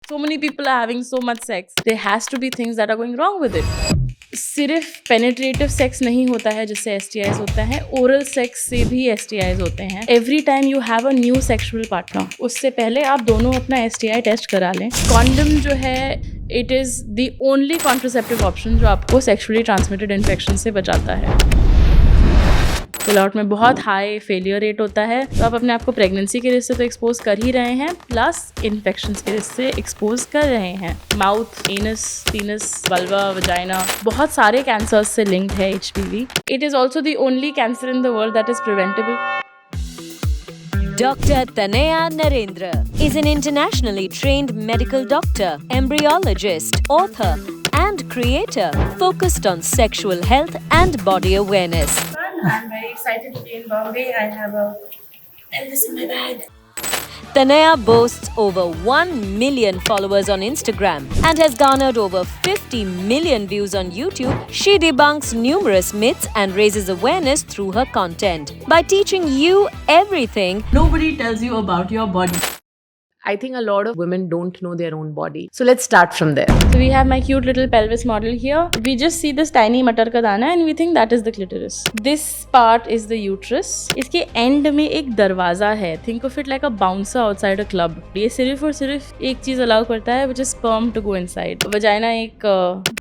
so many people are having so much sex, there has to be things that are going wrong with it. सिर्फ penetrative sex नहीं होता है जिससे STIs होता है, oral sex से भी STIs होते हैं. Every time you have a new sexual partner, उससे पहले आप दोनों अपना STI टेस्ट करा लें. कॉन्डम जो है it is the only contraceptive option जो आपको सेक्सुअली ट्रांसमिटेड इन्फेक्शन से बचाता है. पुल आउट में बहुत हाई फेलियर रेट होता है, तो आप अपने आप को प्रेगनेंसी के रिस्क से तो एक्सपोज कर ही रहे हैं, प्लस इन्फेक्शंस के रिस्क से एक्सपोज कर रहे हैं. माउथ, एनस, पीनस, वल्वा, वजाइना, बहुत सारे कैंसर्स से लिंक्ड है HPV. It is also the only cancer in the world that is preventable. Dr. Traya Narendra is an internationally trained medical doctor, embryologist, author, and creator focused on sexual health and body awareness. I'm very excited to be in Bombay. I have a Elvis in my bag. Traya boasts over 1 million followers on Instagram and has garnered over 50 million views on YouTube. She debunks numerous myths and raises awareness through her content by teaching you everything Nobody tells you about your body. I think a lot of women don't know their own body. So let's start from there. So we have my cute little pelvis model here. We just see this tiny matar ka dana and we think that is the clitoris. This part is the uterus. इसके end में एक दरवाजा है. Think of it like a bouncer outside a club. ये सिर्फ और सिर्फ एक चीज allow करता है, which is sperm to go inside. Vagina एक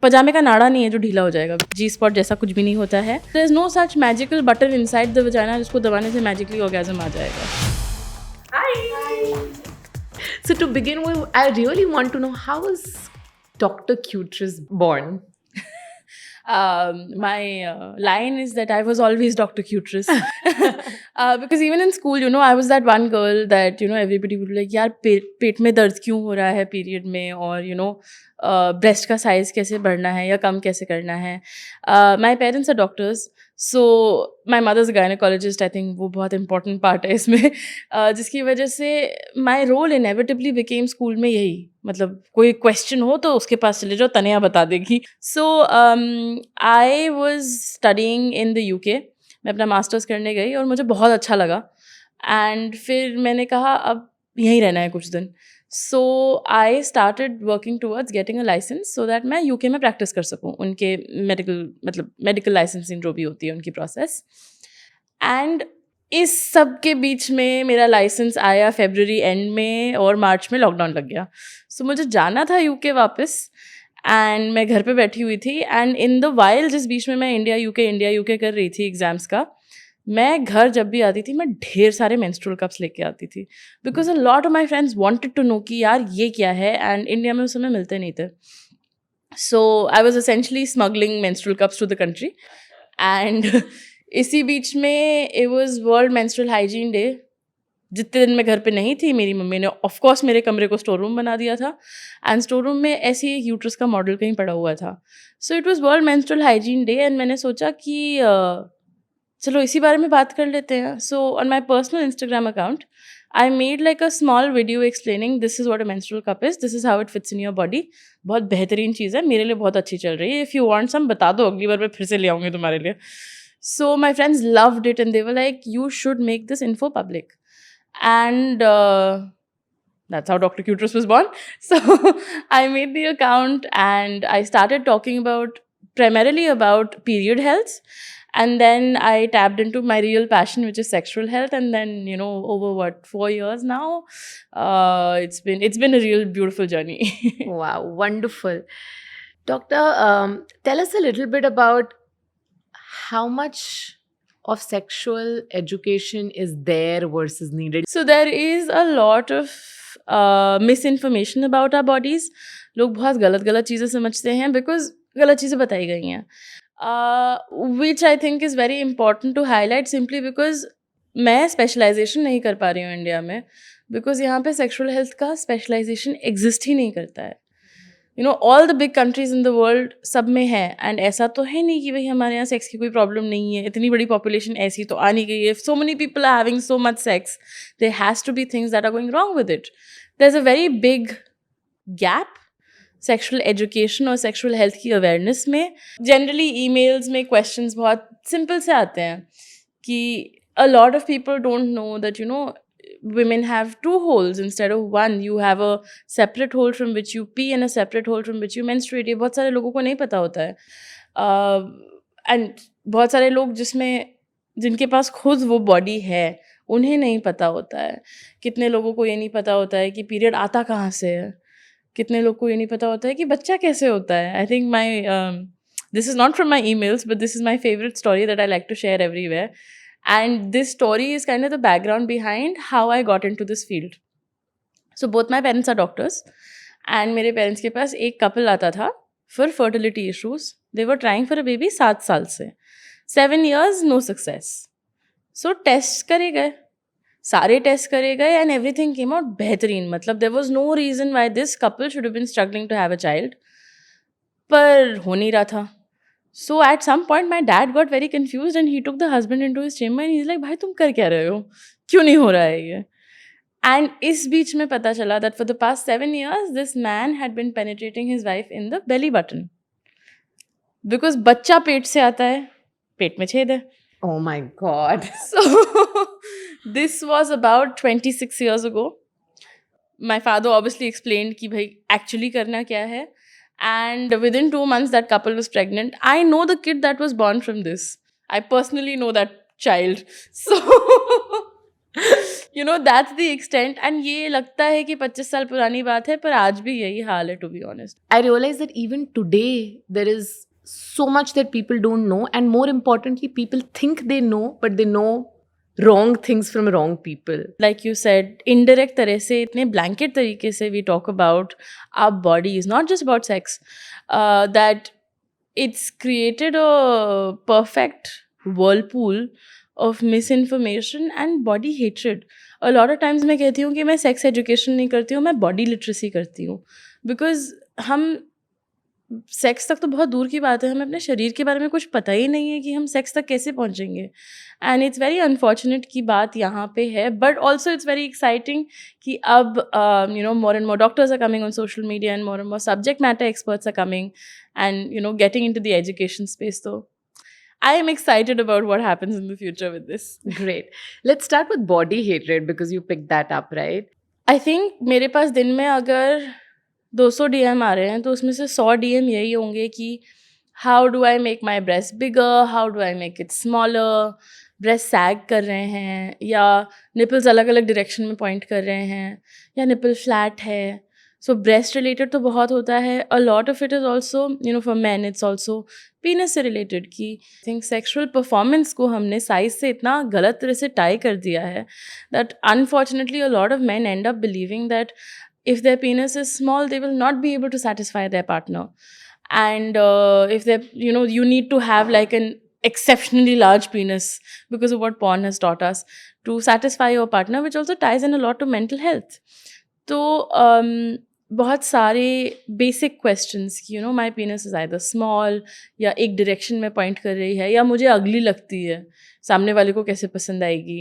पजामे का नाड़ा नहीं है जो ढीला हो जाएगा. G-spot जैसा कुछ भी नहीं होता है. There is no such magical button inside the vagina जिसको दबाने से magically orgasm आ जाएगा. Hi. So to begin with, I really want to know, how was Dr. Cuterus born? My line is that I was always Dr. Cuterus. Because even in school, you know, I was that one girl that, you know, everybody would be like, यार पेट में दर्द क्यों हो रहा है period में, और you know, breast का साइज कैसे बढ़ना है या कम कैसे करना है. My parents are doctors. So my mother's a gynecologist. I think वो बहुत important part है इसमें, जिसकी वजह से my role inevitably became school में यही, मतलब कोई question हो तो उसके पास चले जाओ, तनिया बता देगी. So I was studying in the UK. मैं अपना मास्टर्स करने गई और मुझे बहुत अच्छा लगा, एंड फिर मैंने कहा अब यहीं रहना है कुछ दिन. So I started working towards getting a license so that मैं यूके में प्रैक्टिस कर सकूँ, उनके मेडिकल लाइसेंसिंग जो भी होती है उनकी प्रोसेस. एंड इस सब के बीच में मेरा लाइसेंस आया फरवरी एंड में, और मार्च में लॉकडाउन लग गया. सो मुझे जाना था यूके वापस, एंड मैं घर पे बैठी हुई थी. एंड इन द वाइल जिस बीच में मैं इंडिया यूके कर रही थी एग्ज़ाम्स का, मैं घर जब भी आती थी मैं ढेर सारे मेंस्ट्रुअल कप्स लेके आती थी, because a lot of my friends wanted to know कि यार ये क्या है, एंड इंडिया में उस समय मिलते नहीं थे. So I was essentially smuggling menstrual cups to the country. And इसी बीच में it was world menstrual hygiene day. जितने दिन मैं घर पे नहीं थी, मेरी मम्मी ने ऑफकोर्स मेरे कमरे को स्टोर रूम बना दिया था, एंड स्टोर रूम में ऐसे ही एक यूट्रस का मॉडल कहीं पड़ा हुआ था. So it was world menstrual hygiene day, and मैंने सोचा कि चलो इसी बारे में बात कर लेते हैं. So on my personal Instagram account I made like a small video explaining this is what a menstrual cup is, this is how it fits in your body. बहुत बेहतरीन चीज़ है, मेरे लिए बहुत अच्छी चल रही है. इफ़ यू वांट सम बता दो, अगली बार मैं फिर से ले आऊँगी तुम्हारे लिए. So my friends loved it and they were like you should make this info public. And that's how Dr. Cuterus was born. So I made the account and I started talking primarily about period health. And then I tapped into my real passion, which is sexual health. And then, you know, over 4 years now, it's been a real beautiful journey. Wow, wonderful. Doctor, tell us a little bit about how much of sexual education is there versus needed. So there is a lot of misinformation about our bodies. लोग बहुत गलत चीज़ें समझते हैं because गलत चीज़ें बताई गई हैं, which I think is very important to highlight simply because मैं स्पेशलाइजेशन नहीं कर पा रही हूँ इंडिया में, because यहाँ पे सेक्सुअल हेल्थ का स्पेशलाइजेशन एग्जिस्ट ही नहीं करता है. You know, all the big countries in the world सब में है, एंड ऐसा तो है नहीं कि भाई हमारे यहाँ सेक्स की कोई प्रॉब्लम नहीं है. इतनी बड़ी पॉपुलेशन ऐसी तो आ नहीं गई है. So many people are having so much sex, there has to be things that are going wrong with it. There is a very big gap sexual education और सेक्सुअल हेल्थ की अवेयरनेस में. Generally emails में questions बहुत simple से आते हैं कि a lot of people don't know that, you know, women have 2 holes instead of 1. You have a separate hole from which you pee and a separate hole from which you menstruate. ये बहुत सारे लोगों को नहीं पता होता है. And बहुत सारे लोग जिनके पास खुद वो बॉडी है उन्हें नहीं पता होता है. कितने लोगों को ये नहीं पता होता है कि पीरियड आता कहाँ से है. कितने लोग को ये नहीं पता होता है कि बच्चा कैसे होता है. I think my this is not from my emails, but this is my favorite story that I like to share everywhere. And this story is kind of the background behind how I got into this field. So both my parents are doctors. And मेरे parents के पास एक couple आता था for fertility issues. They were trying for a baby 7 साल से. 7 years, no success. So tests करे गए. सारे टेस्ट करे गए and everything came out बेहतरीन. मतलब there was no reason why this couple should have been struggling to have a child. पर हो नहीं रहा था. So at some point my dad got very confused and he took the husband into his chamber and he's like, भाई तुम कर क्या रहे हो? क्यों नहीं हो रहा है ये? And इस बीच में पता चला that for the past 7 years this man had been penetrating his wife in the belly button. Because बच्चा पेट से आता है, पेट में छेद है. Oh my God. So this was about 26 years ago. My father obviously explained कि भाई actually करना क्या है. And within 2 months that couple was pregnant. I know the kid that was born from this. I personally know that child. So you know that's the extent. And ये लगता है कि 25 साल पुरानी बात है पर आज भी यही हाल है, to be honest. I realize that even today there is so much that people don't know, and more importantly people think they know but they know wrong things from wrong people. Like you said, indirect तरह से इतने blanket तरीके से we talk about our bodies, not just about sex, that it's created a perfect whirlpool of misinformation and body hatred. A lot of times मैं कहती हूँ कि मैं sex education नहीं करती हूँ, मैं body literacy करती हूँ. Because हम सेक्स तक तो बहुत दूर की बात है, हमें अपने शरीर के बारे में कुछ पता ही नहीं है कि हम सेक्स तक कैसे पहुंचेंगे. एंड इट्स वेरी अनफॉर्चुनेट की बात यहाँ पे है, but also it's very exciting कि अब you know more and more doctors are coming on social media and more subject matter experts are coming and you know getting into the education space. तो I am excited about what happens in the future with this. Great. Let's start with body hatred because you picked that up, right? I think मेरे पास दिन में अगर 200 DM आ रहे हैं तो उसमें से 100 DM यही होंगे कि how do I make my breast bigger, how do I make it smaller, breast sag कर रहे हैं या निपल्स अलग अलग डायरेक्शन में पॉइंट कर रहे हैं या निपल फ्लैट है. सो ब्रेस्ट रिलेटेड तो बहुत होता है. अ lot of it is also you know for man it's also पीनस से रिलेटेड कि आई थिंक सेक्शुअल परफॉर्मेंस को हमने साइज से इतना गलत तरह से टाई कर दिया है that unfortunately a lot of man and up believing that if their penis is small, they will not be able to satisfy their partner. And if they, you know, you need to have like an exceptionally large penis because of what porn has taught us to satisfy your partner, which also ties in a lot to mental health. So, बहुत सारे basic questions कि you know my penis is either small या एक direction में point कर रही है या मुझे ugly लगती है, सामने वाले को कैसे पसंद आएगी.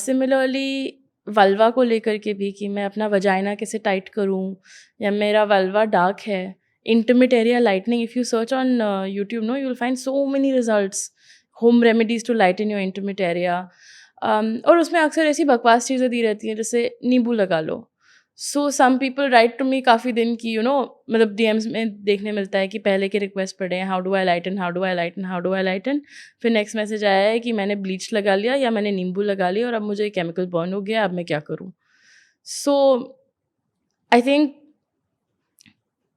Similarly, वल्वा को लेकर के भी कि मैं अपना वजाइना कैसे टाइट करूं या मेरा वल्वा डार्क है. Intimate area lightening, if you search on YouTube no you will find so many results, home remedies to lighten your intimate area. और उसमें अक्सर ऐसी बकवास चीज़ें दी रहती हैं जैसे नींबू लगा लो. So some people write to me काफ़ी दिन की यू नो मतलब DMs में देखने मिलता है कि पहले के रिक्वेस्ट पढ़े हैं how do I lighten, how do I lighten, how do I lighten. फिर नेक्स्ट मैसेज आया है कि मैंने ब्लीच लगा लिया या मैंने नींबू लगा लिया और अब मुझे केमिकल बर्न हो गया, अब मैं क्या करूँ. सो आई थिंक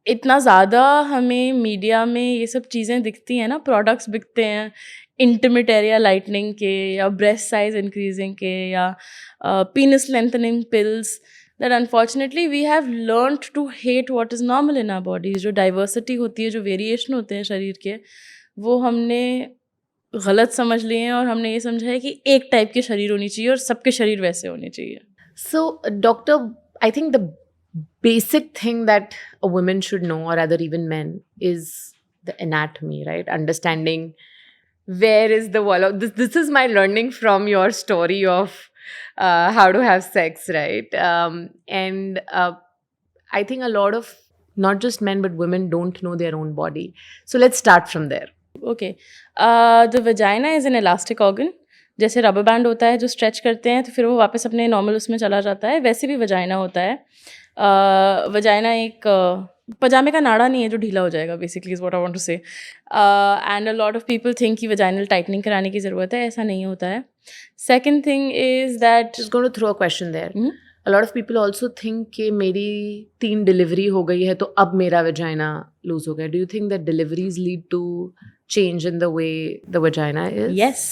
इतना ज़्यादा हमें मीडिया में ये सब चीज़ें दिखती हैं ना, प्रोडक्ट्स बिकते हैं इंटिमेट एरिया लाइटनिंग के या ब्रेस्ट साइज इंक्रीजिंग के या पीनस lengthening pills, that unfortunately we have learned to hate what is normal in our bodies. जो diversity होती है, जो variation होते हैं शरीर के, वो हमने गलत समझ लिए हैं और हमने ये समझा है कि एक टाइप के शरीर होनी चाहिए और सबके शरीर वैसे होने चाहिए. So, doctor, I think the basic thing that a woman should know, or rather even men, is the anatomy, right? Understanding where is the wall of this is my learning from your story of how to have sex, right? And I think a lot of not just men but women don't know their own body. So let's start from there. Okay. The vagina is an elastic organ. जैसे rubber band होता है जो stretch करते हैं तो फिर वो वापस अपने नॉर्मल उसमें चला जाता है, वैसे भी वजाइना होता है. वजाइना एक पजामे का नाड़ा नहीं है जो ढीला हो जाएगा, basically is what I want to say. And a lot of people think कि वजाइनल टाइटनिंग कराने की ज़रूरत है, ऐसा नहीं होता है. Second thing is that, Just going to throw a question there. A lot of people also think कि मेरी 3 डिलीवरी हो गई है तो अब मेरा वजाइना लूज हो गया. Do you think that deliveries lead to change in the way the vagina is? yes,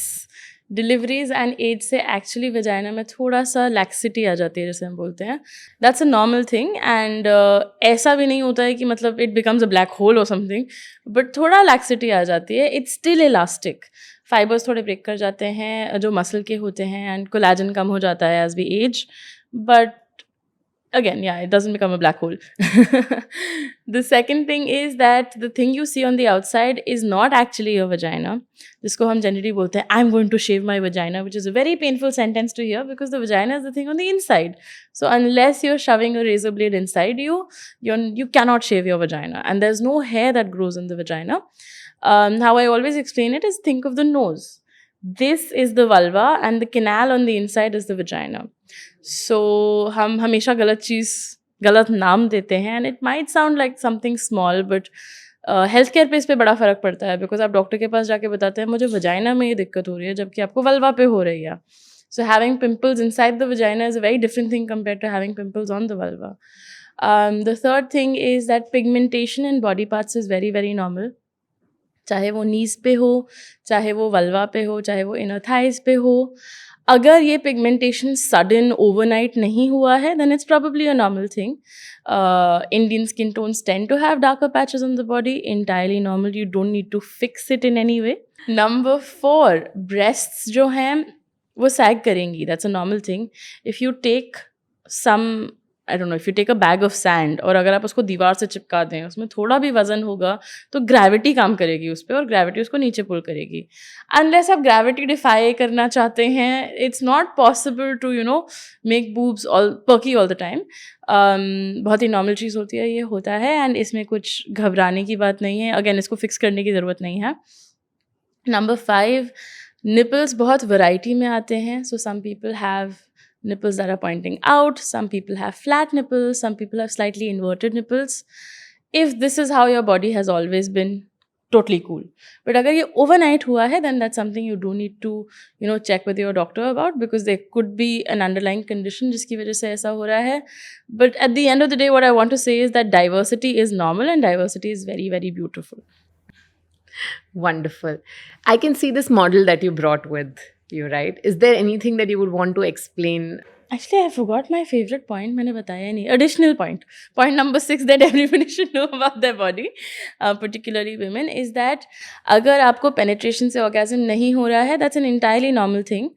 deliveries and age से एक्चुअली वजाइना में थोड़ा सा लैक्सिटी आ जाती है, जैसे हम बोलते हैं. That's a normal thing. And ऐसा भी नहीं होता है कि मतलब it becomes a black hole और समथिंग, बट थोड़ा लैक्सिटी आ जाती है. इट्स स्टिल इलास्टिक, फाइबर्स थोड़े ब्रेक कर जाते हैं जो मसल के होते हैं, एंड कोलेजन कम हो जाता है as we age, but again, yeah, it doesn't become a black hole. The second thing is that the thing you see on the outside is not actually your vagina. जिसको हम generally बोलते हैं I'm going to shave my vagina, which is a very painful sentence to hear because the vagina is the thing on the inside. So unless you're shoving a razor blade inside you, you cannot shave your vagina, and there's no hair that grows in the vagina. How I always explain it is, think of the nose. This is the vulva and the canal on the inside is the vagina. So हम हमेशा गलत नाम देते हैं, and it might sound like something small, but health care पे इस पे बड़ा फ़र्क पड़ता है, बिकॉज आप डॉक्टर के पास जाके बताते हैं मुझे वजाइना में ये दिक्कत हो रही है, जबकि आपको वल्वा पे हो रही है. So having pimples inside the vagina is a very different thing compare to having pimples on the vulva. The third thing is that pigmentation in body parts is very very normal. चाहे वो नीज पे हो, चाहे वो vulva पे हो, चाहे वो इनर थाइज पे हो. अगर ये पिगमेंटेशन सडन ओवरनाइट नहीं हुआ है, then it's probably a normal thing. Indian skin tones tend to have darker patches on the body. Entirely normal. You don't need to fix it in any way. Number 4, breasts जो हैं वो sag करेंगी. That's a normal thing. If you take some, I don't know, if you take a bag of sand और अगर आप उसको दीवार से चिपका दें, उसमें थोड़ा भी वजन होगा तो ग्रेविटी काम करेगी उस पर, और ग्रेविटी उसको नीचे पुल करेगी. अनलेस आप ग्रेविटी डिफाई करना चाहते हैं, it's not possible to make boobs all perky all the time. बहुत ही नॉर्मल चीज़ होती है, ये होता है, एंड इसमें कुछ घबराने की बात नहीं है. अगेन, इसको फिक्स करने की ज़रूरत नहीं है. नंबर 5, निपल्स बहुत वैरायटी में आते हैं. So some people have nipples that are pointing out, some people have flat nipples, some people have slightly inverted nipples. If this is how your body has always been, totally cool. But agar ye overnight hua hai, then that's something you do need to check with your doctor about, because there could be an underlying condition jiski wajah se aisa ho raha hai. But at the end of the day, what I want to say is that diversity is normal and diversity is very very beautiful. Wonderful. I can see this model that you brought with you, right? Is there anything that you would want to explain? Actually, I forgot my favorite point. मैंने बताया नहीं. Additional point. Point number 6 that everybody should know about their body, particularly women, is that अगर आपको penetration से orgasm नहीं हो रहा है, that's an entirely normal thing.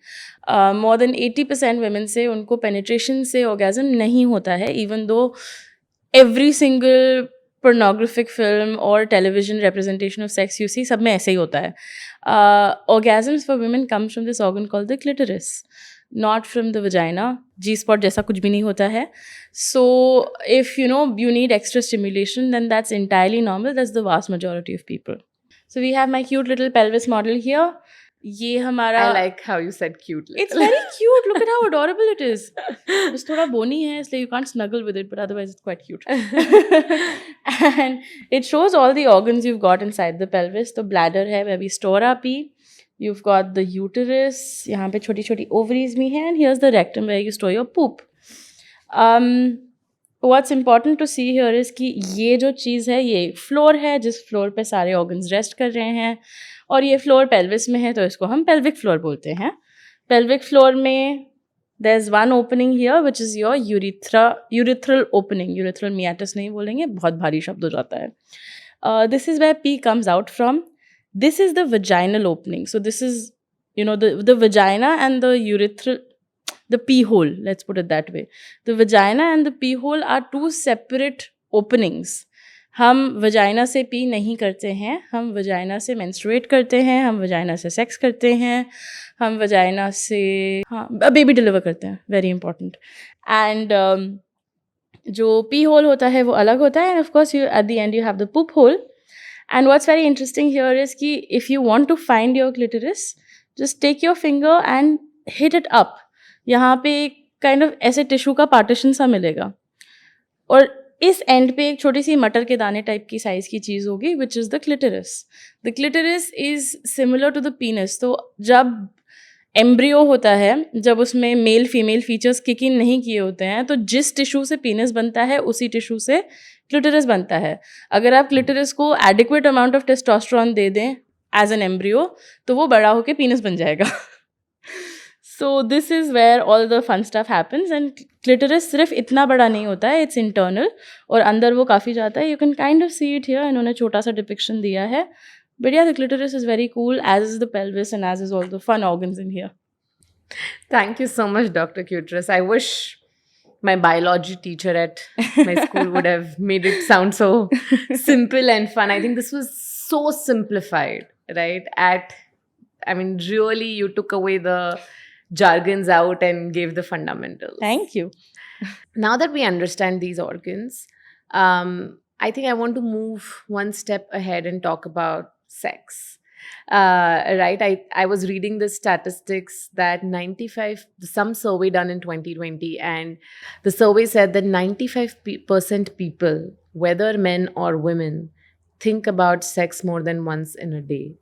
More than 80% women से उनको penetration से orgasm नहीं होता है, even though every single pornographic film or television representation of sex you see, सब में ऐसे ही होता है. Orgasms for women comes from this organ called the clitoris, not from the vagina. G-spot जैसा कुछ भी नहीं होता है. So if you need extra stimulation, then that's entirely normal. That's the vast majority of people. So we have my cute little pelvis model here. ये हमारा, I like how you said cute little. It's very cute. Look at how adorable it is. It's थोड़ा bony है, इसलिए you can't snuggle with it, but otherwise it's quite cute. And it shows all the organs you've got inside the pelvis. तो bladder है, where we store our pee. You've got the uterus. यहाँ पे छोटी छोटी ovaries भी हैं. And here's the rectum where you store your poop. What's important to see here is कि ये जो चीज़ है, ये फ्लोर है जिस फ्लोर पे सारे ऑर्गन्स रेस्ट कर रहे हैं, और ये फ्लोर पेल्विस में है, तो इसको हम पेल्विक फ्लोर बोलते हैं. पेल्विक फ्लोर में there is one opening here which is your urethral opening. Urethral meatus नहीं बोलेंगे, बहुत भारी शब्द हो जाता है. This is where pee comes out from. This is the vaginal opening. So this is the vagina and the urethral, the pee hole, let's put it that way. The vagina and the pee hole are two separate openings. हम vagina से P नहीं करते हैं, हम vagina से menstruate करते हैं, हम वजाइना से सेक्स करते हैं, हम वजाइना से बेबी डिलीवर करते हैं. Very important. एंड जो पी होल होता है वो अलग होता है, end of course at the end you have the poop hole. And what's very interesting here is कि if you want to find your clitoris, just take your finger and hit it up. यहाँ पे एक kind of ऐसे tissue का partition सा मिलेगा और इस एंड पे एक छोटी सी मटर के दाने टाइप की साइज की चीज़ होगी which is the clitoris. The clitoris is similar to the penis. तो जब एम्ब्रियो होता है, जब उसमें male female features kick in नहीं किए होते हैं, तो जिस टिश्यू से पीनस बनता है उसी टिश्यू से क्लिटरिस बनता है. अगर आप क्लिटरिस को एडिक्वेट अमाउंट ऑफ टेस्टोस्टेरोन दे दें एज एन एम्ब्रियो तो वो बड़ा होकर पीनस बन जाएगा. So this is where all the fun stuff happens and clitoris सिर्फ इतना बड़ा नहीं होता है, it's internal और अंदर वो काफ़ी जाता है. You can kind of see it here. इन्होंने छोटा सा depiction दिया है. But yeah, the clitoris is very cool, as is the pelvis and as is all the fun organs in here. Thank you so much, Dr. Cuterus. I wish my biology teacher at my school would have made it sound so simple and fun. I think this was so simplified, right? Really, you took away the jargons out and gave the fundamentals. Thank you. Now that we understand these organs, I think I want to move one step ahead and talk about sex. Right? I was reading the statistics that some survey done in 2020, and the survey said that 95% people, whether men or women, think about sex more than once in a day.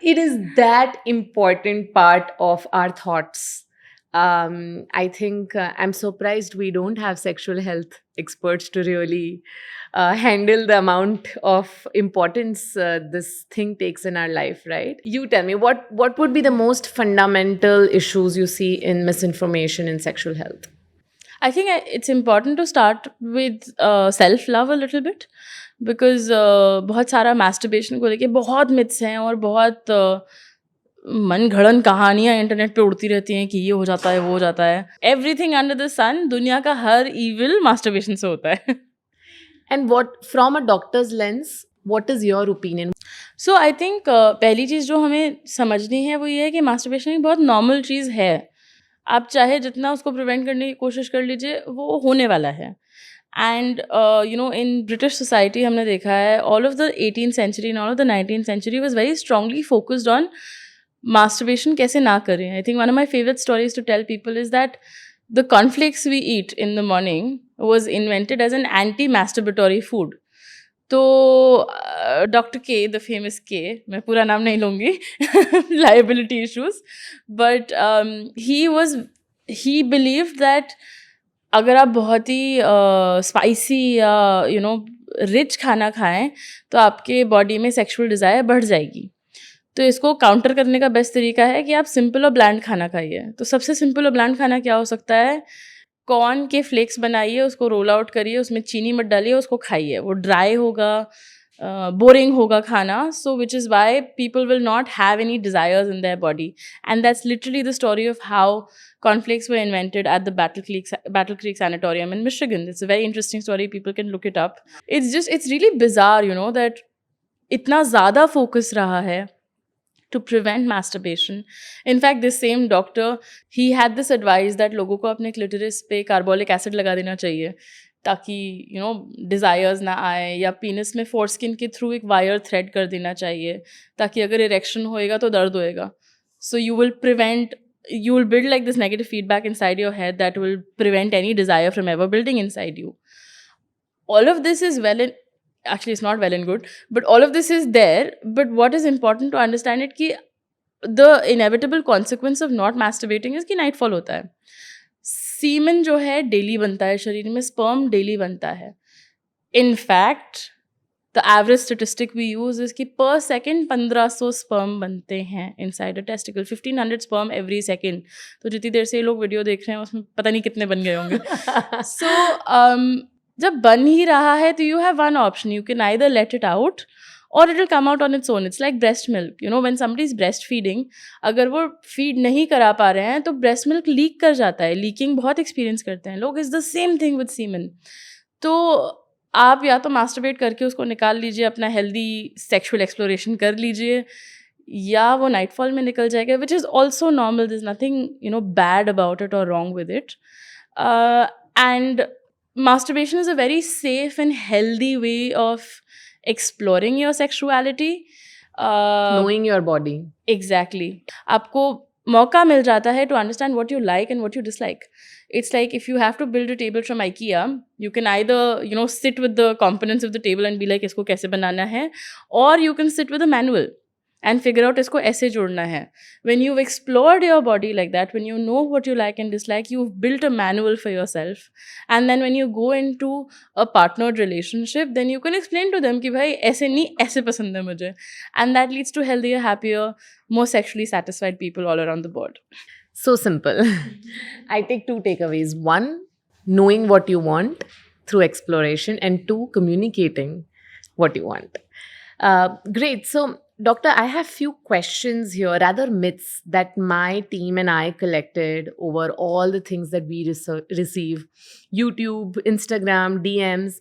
It is that important part of our thoughts. I think I'm surprised we don't have sexual health experts to really handle the amount of importance this thing takes in our life, right? You tell me, what would be the most fundamental issues you see in misinformation in sexual health? I think it's important to start with self-love a little bit because बहुत सारा masturbation को लेके बहुत myths हैं और बहुत मन घड़न कहानियाँ इंटरनेट पे उड़ती रहती हैं कि ये हो जाता है वो हो जाता है. Everything under the sun, दुनिया का हर evil masturbation से होता है. And from a doctor's lens, what is your opinion? So I think पहली चीज़ जो हमें समझनी है वो ये है कि masturbation एक बहुत normal चीज़ है. आप चाहे जितना उसको प्रिवेंट करने की कोशिश कर लीजिए वो होने वाला है. एंड इन ब्रिटिश सोसाइटी हमने देखा है all of the 18th century and all of the 19th century was very strongly focused on masturbation कैसे ना करें. I think one of my favorite stories to tell people is that the cornflakes we eat in the morning was invented as an anti-masturbatory food. तो doctor के, the famous के, मैं पूरा नाम नहीं लूँगी, liability issues, but he believe that अगर आप बहुत ही स्पाइसी या रिच खाना खाएं तो आपके बॉडी में सेक्सुअल डिज़ायर बढ़ जाएगी. तो इसको काउंटर करने का बेस्ट तरीका है कि आप सिंपल और ब्लैंड खाना खाइए. तो सबसे सिंपल और ब्लैंड खाना क्या हो सकता है? कॉर्न के फ्लेक्स बनाइए, उसको रोल आउट करिए, उसमें चीनी मत डालिए, उसको खाइए. वो ड्राई होगा, बोरिंग होगा खाना. So which is why people will not have any desires in their body. And that's literally the story of how cornflakes were invented at the Battle Creek Sanatorium in Michigan. It's a very interesting story. People can look it up. It's really bizarre, that itna zyada focus raha hai to prevent masturbation. In fact, this same doctor, he had this advice that लोगों को अपने clitoris पे carbolic acid लगा देना चाहिए ताकि desires ना आए, या penis में foreskin के through एक wire thread कर देना चाहिए ताकि अगर erection होएगा तो दर्द होएगा. So you will build like this negative feedback inside your head that will prevent any desire from ever building inside you. All of this is actually it's not well and good, but all of this is there. But what is important to understand it कि the inevitable consequence of not masturbating is कि nightfall होता है. Semen जो है daily बनता है शरीर में, sperm daily बनता है. In fact, the average statistic we use is कि per second 1500 sperm बनते हैं inside a testicle. 1500 sperm every second. तो जितनी देर से ये लोग वीडियो देख रहे हैं उसमें पता नहीं कितने बन गए होंगे. So जब बन ही रहा है तो you have one option. You can either let it out or it will come out on its own. It's like breast milk. When somebody is breastfeeding, अगर वो feed नहीं करा पा रहे हैं तो breast milk leak कर जाता है. Leaking बहुत experience करते हैं लोग. It's the same thing with semen. तो आप या तो masturbate करके उसको निकाल लीजिए, अपना healthy sexual exploration कर लीजिए, या वो nightfall में निकल जाएगा, which is also normal. There's nothing bad about it or wrong with it. And masturbation is a very safe and healthy way of exploring your sexuality. Knowing your body. Exactly. आपको मौका मिल जाता है to understand what you like and what you dislike. It's like if you have to build a table from IKEA, you can either, sit with the components of the table and be like, इसको कैसे बनाना है, or you can sit with a manual and figure out इसको ऐसे जोड़ना है. When you've explored your body like that, when you know what you like and dislike, you've built a manual for yourself. And then when you go into a partnered relationship, then you can explain to them कि भाई ऐसे नहीं, ऐसे पसंद है मुझे. And that leads to healthier, happier, more sexually satisfied people all around the board. So simple. I take 2 takeaways. 1, knowing what you want through exploration, and 2, communicating what you want. Great. So, Doctor, I have few questions here, rather myths that my team and I collected over all the things that we receive, YouTube, Instagram, DMs.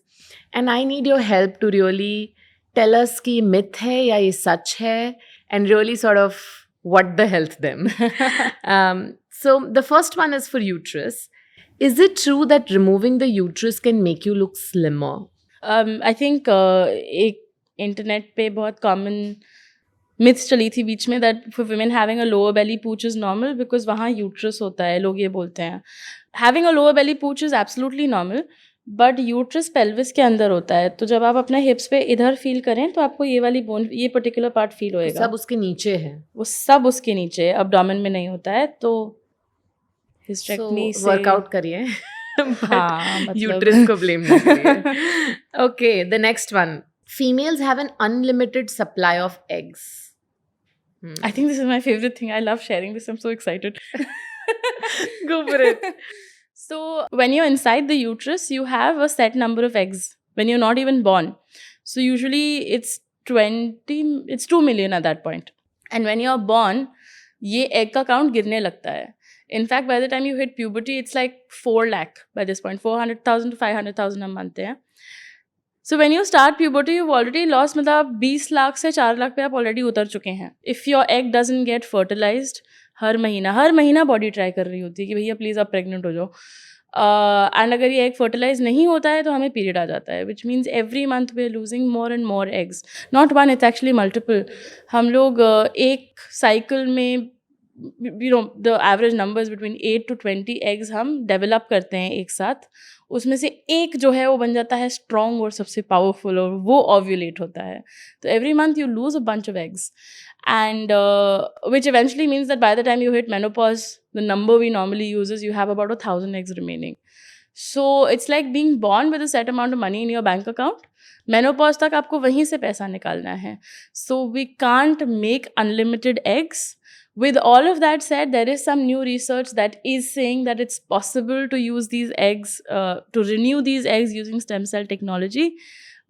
And I need your help to really tell us कि myth है या ये सच है, and really sort of what the health them. So the first one is for uterus. Is it true that removing the uterus can make you look slimmer? I think एक internet पे बहुत common myths चली थी बीच में that for women having a lower belly pooch is normal because वहाँ uterus होता है, लोग ये बोलते हैं. Having a lower belly pooch is absolutely normal, but uterus pelvis के अंदर होता है. तो जब आप अपने हिप्स पे इधर फील करें तो आपको ये वाली बोन, ये पर्टिकुलर पार्ट फील होएगा. सब उसके नीचे है. वो सब उसके नीचे, abdomen में नहीं होता है. तो हिस्टेरेक्टमी से वर्कआउट करिए. हाँ, मतलब यूट्रस को ब्लेम नहीं करिए. Okay, the next one. Females have an unlimited supply of eggs. I think this is my favorite thing. I love sharing this. I'm so excited. Go for it. So when you're inside the uterus, you have a set number of eggs when you're not even born. So usually it's 2 million at that point. And when you're born, ये egg का count गिरने लगता है. In fact, by the time you hit puberty, it's like 4 lakh by this point. 400,000 to 500,000 हम मानते हैं. So when you start puberty, you've already lost, मतलब 20 लाख से 4 लाख पे आप already उतर चुके हैं. If your egg doesn't get fertilized, हर महीना बॉडी ट्राई कर रही होती है कि भैया प्लीज़ आप प्रेग्नेंट हो जाओ. एंड अगर ये एग फर्टिलाइज नहीं होता है तो हमें पीरियड आ जाता है, which means every month we are losing more and more eggs. Not one, it's actually multiple. हम लोग एक साइकिल में the average numbers between 8 to 20 eggs हम डेवलप करते हैं एक साथ. उसमें से एक जो है वो बन जाता है स्ट्रॉन्ग और सबसे पावरफुल, और वो ओव्यूलेट होता है. तो every month you lose a bunch of eggs, and which eventually means that by the time you hit menopause, the number we normally use is you have about 1,000 eggs remaining. So it's like being born with a set amount of money in your bank account. Menopause तक आपको वहीं से पैसा निकालना है. So we can't make unlimited eggs. With all of that said, there is some new research that is saying that it's possible to use these eggs, to renew these eggs using stem cell technology.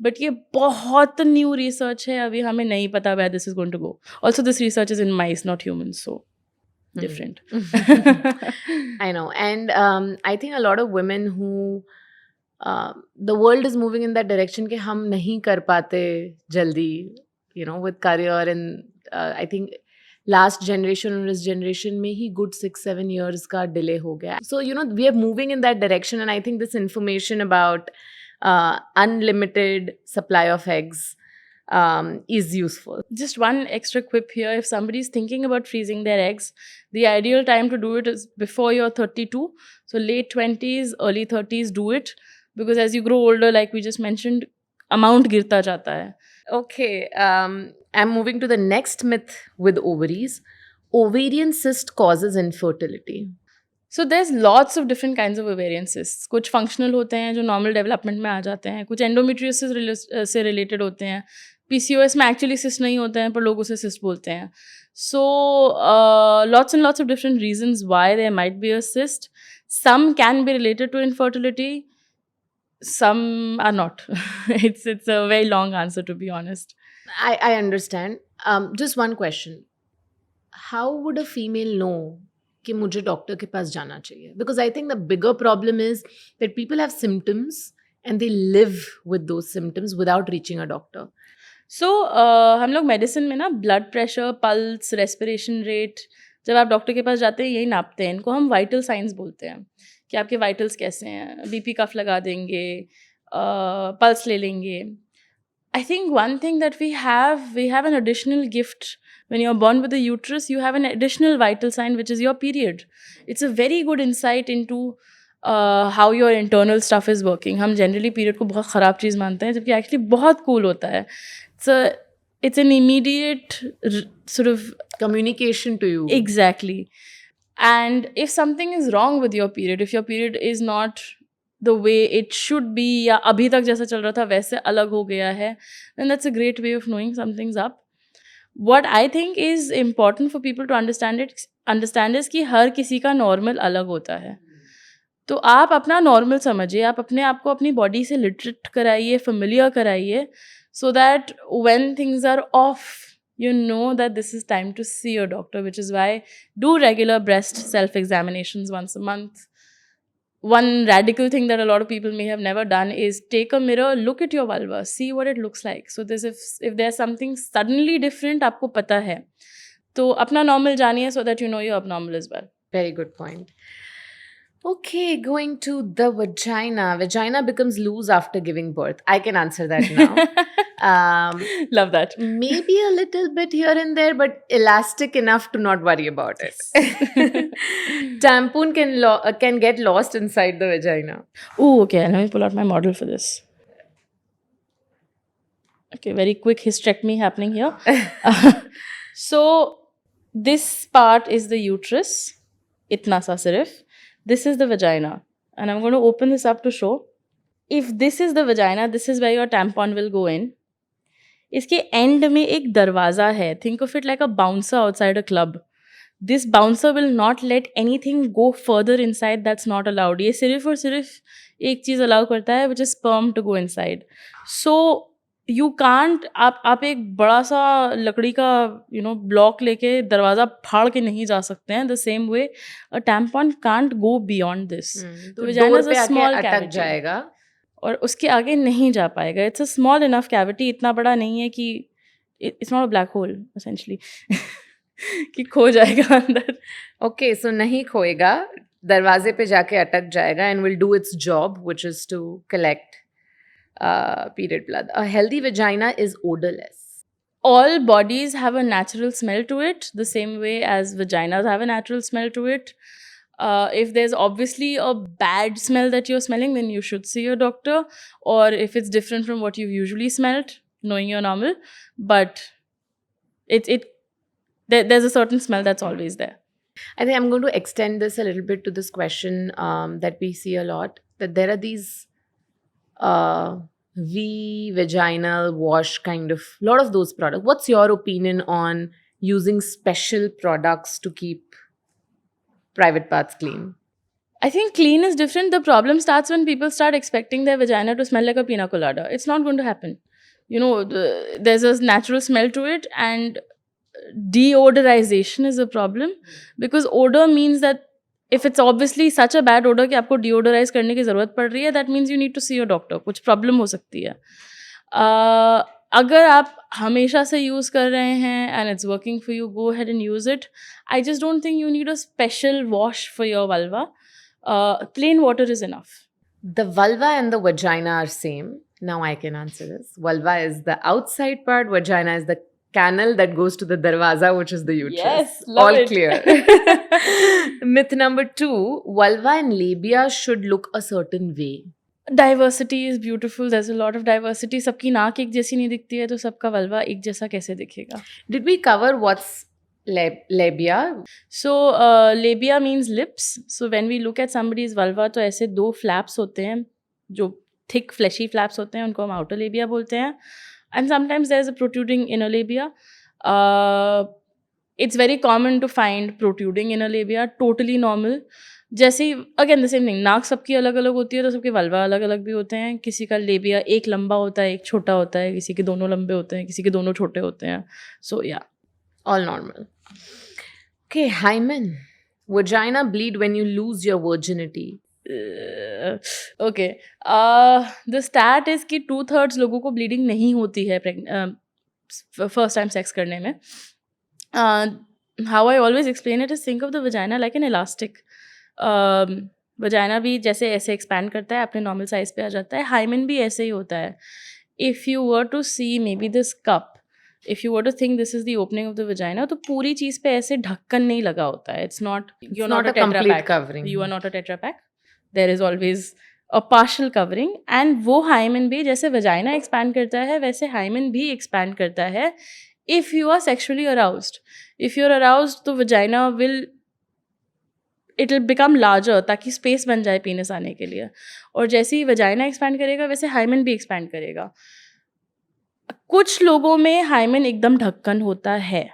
But ये बहुत new research है, अभी हमें नहीं पता where this is going to go. Also, this research is in mice, not humans, so different. I know. And I think a lot of women who the world is moving in that direction कि हम नहीं कर पाते जल्दी, with career, and I think last generation और इस generation में ही good 6-7 years का delay हो गया. So we are moving in that direction, and I think this information about unlimited supply of eggs is useful. Just one extra quip here. If somebody is thinking about freezing their eggs, the ideal time to do it is before you're 32. So late 20s, early 30s, do it. Because as you grow older, like we just mentioned, amount girta jata hai. Okay. I'm moving to the next myth with ovaries. Ovarian cyst causes infertility. So there's lots of different kinds of ovarian cysts. कुछ functional होते हैं जो normal development में आ जाते हैं, कुछ endometriosis से related होते हैं. PCOS में actually cyst नहीं होते हैं पर लोग उसे cyst बोलते हैं. So lots and lots of different reasons why there might be a cyst. Some can be related to infertility, some are not. It's a very long answer, to be honest. I understand. Just one question. How would a female know कि मुझे doctor के पास जाना चाहिए? Because I think the bigger problem is that people have symptoms and they live with those symptoms without reaching a doctor. So हम लोग medicine में ना blood pressure, pulse, respiration rate, जब आप डॉक्टर के पास जाते हैं यही नापते हैं. इनको हम वाइटल साइंस बोलते हैं कि आपके वाइटल्स कैसे हैं. बीपी कफ लगा देंगे, पल्स ले लेंगे. I think one thing that we have an additional gift. When you're born with a uterus, you have an additional vital sign, which is your period. It's a very good insight into how your internal stuff is working. हम generally period को बहुत ख़राब चीज़ मानते हैं, जबकि actually बहुत cool होता है. It's an immediate sort of Communication to you. exactly. And if something is wrong with your period, if your period is not the way it should be, या अभी तक जैसा चल रहा था वैसे अलग हो गया है, then that's a great way of knowing something's up. What I think is important for people to understand is कि हर किसी का normal अलग होता है. तो आप अपना normal समझिए, आप अपने आप को अपनी body से literate कराइए, familiar कराइए, so that when things are off, you know that this is time to see your doctor, which is why do regular breast self-examinations once a month. One radical thing that a lot of people may have never done is take a mirror, look at your vulva, see what it looks like. So this if there's something suddenly different, आपको पता है, तो अपना normal जानिए so that you know you're abnormal as well. Very good point. Okay, going to the vagina. Vagina becomes loose after giving birth. I can answer that now. Love that. Maybe a little bit here and there, but elastic enough to not worry about it. Tampon can get lost inside the vagina. Oh, okay. Let me pull out my model for this. Okay, very quick hysterectomy happening here. So this part is the uterus. Itna sa sirf. This is the vagina. And I'm going to open this up to show. If this is the vagina, this is where your tampon will go in. इसके end में एक दरवाज़ा है. Think of it like a bouncer outside a club. This bouncer will not let anything go further inside that's not allowed. ये सिर्फ और सिर्फ एक चीज़ allow करता है, which is sperm to go inside. So you can't, आप एक बड़ा सा लकड़ी का ब्लॉक लेके दरवाज़ा फाड़ के नहीं जा सकते हैं. The same way a tampon can't go beyond this. तो vagina is डोर पे a आके small अटक cavity. जाएगा. और उसके आगे नहीं जा पाएगा. It's a small enough cavity, इतना बड़ा नहीं है कि it's not a black hole essentially कि खो जाएगा अंदर. Okay, so नहीं खोएगा, दरवाजे पे जाके अटक जाएगा and will do its job, which is to collect period blood. A healthy vagina is odorless. All bodies have a natural smell to it, the same way as vaginas have a natural smell to it. If there's obviously a bad smell that you're smelling, then you should see your doctor. Or if it's different from what you've usually smelled, knowing you're normal. But there's a certain smell that's always there. I think I'm going to extend this a little bit to this question that we see a lot, that there are these vaginal wash kind of, lot of those products. What's your opinion on using special products to keep private parts clean? I think clean is different. The problem starts when people start expecting their vagina to smell like a pina colada. It's not going to happen. There's a natural smell to it, and deodorization is a problem because odor means that if it's obviously such a bad odor कि आपको deodorize करने की ज़रूरत पड़ रही है, that means you need to see your doctor. कुछ problem हो सकती है. अगर आप हमेशा से यूज़ कर रहे हैं and it's working for you, go ahead and use it. I just don't think you need a special wash for your vulva. Plain water is enough. The vulva and the vagina are same. Now I can answer this. Vulva is the outside part. Vagina is the canal that goes to the darwaza, which is the uterus. Yes, love all it. clear. Myth number 2, vulva and labia should look a certain way. Diversity is beautiful. There's a lot of diversity. सबकी नाक एक जैसी नहीं दिखती है, तो सबका vulva एक जैसा कैसे दिखेगा? Did we cover what's labia? So labia means lips. So when we look at somebody's vulva, तो ऐसे 2 flaps होते हैं जो thick fleshy flaps होते हैं, उनको हम outer labia बोलते हैं. And sometimes there's a protruding inner labia. It's very common to find protruding inner labia, totally normal. जैसे again the same thing, नाक सबकी अलग अलग होती है, तो सबके vulva अलग अलग भी होते हैं. किसी का labia एक लंबा होता है, एक छोटा होता है, किसी के दोनों लंबे होते हैं, किसी के दोनों छोटे होते हैं. So yeah, all normal. Okay, hymen. Vagina bleed when you lose your virginity. Okay. The stat is कि 2/3 लोगों को bleeding नहीं होती है first time sex करने में. How I always explain it is think of the vagina like an elastic. Vagina भी जैसे ऐसे expand करता है, अपने normal size पे आ जाता है. Hymen भी ऐसे ही होता है. if you were to see maybe this cup, if you were to think this is the opening of the vagina, तो पूरी चीज पे ऐसे ढक्कन नहीं लगा होता है. It's not, you're not a Tetra complete Pak. covering. You are not a Tetra Pak. There is always a partial covering. And वो hymen भी जैसे vagina expand करता है वैसे hymen भी expand करता है if you are sexually aroused. If you're aroused, तो vagina will, it will become larger ताकि space बन जाए penis आने के लिए. और जैसे ही vagina expand करेगा वैसे hymen भी expand करेगा. कुछ लोगों में हाइमन एकदम ढक्कन होता है,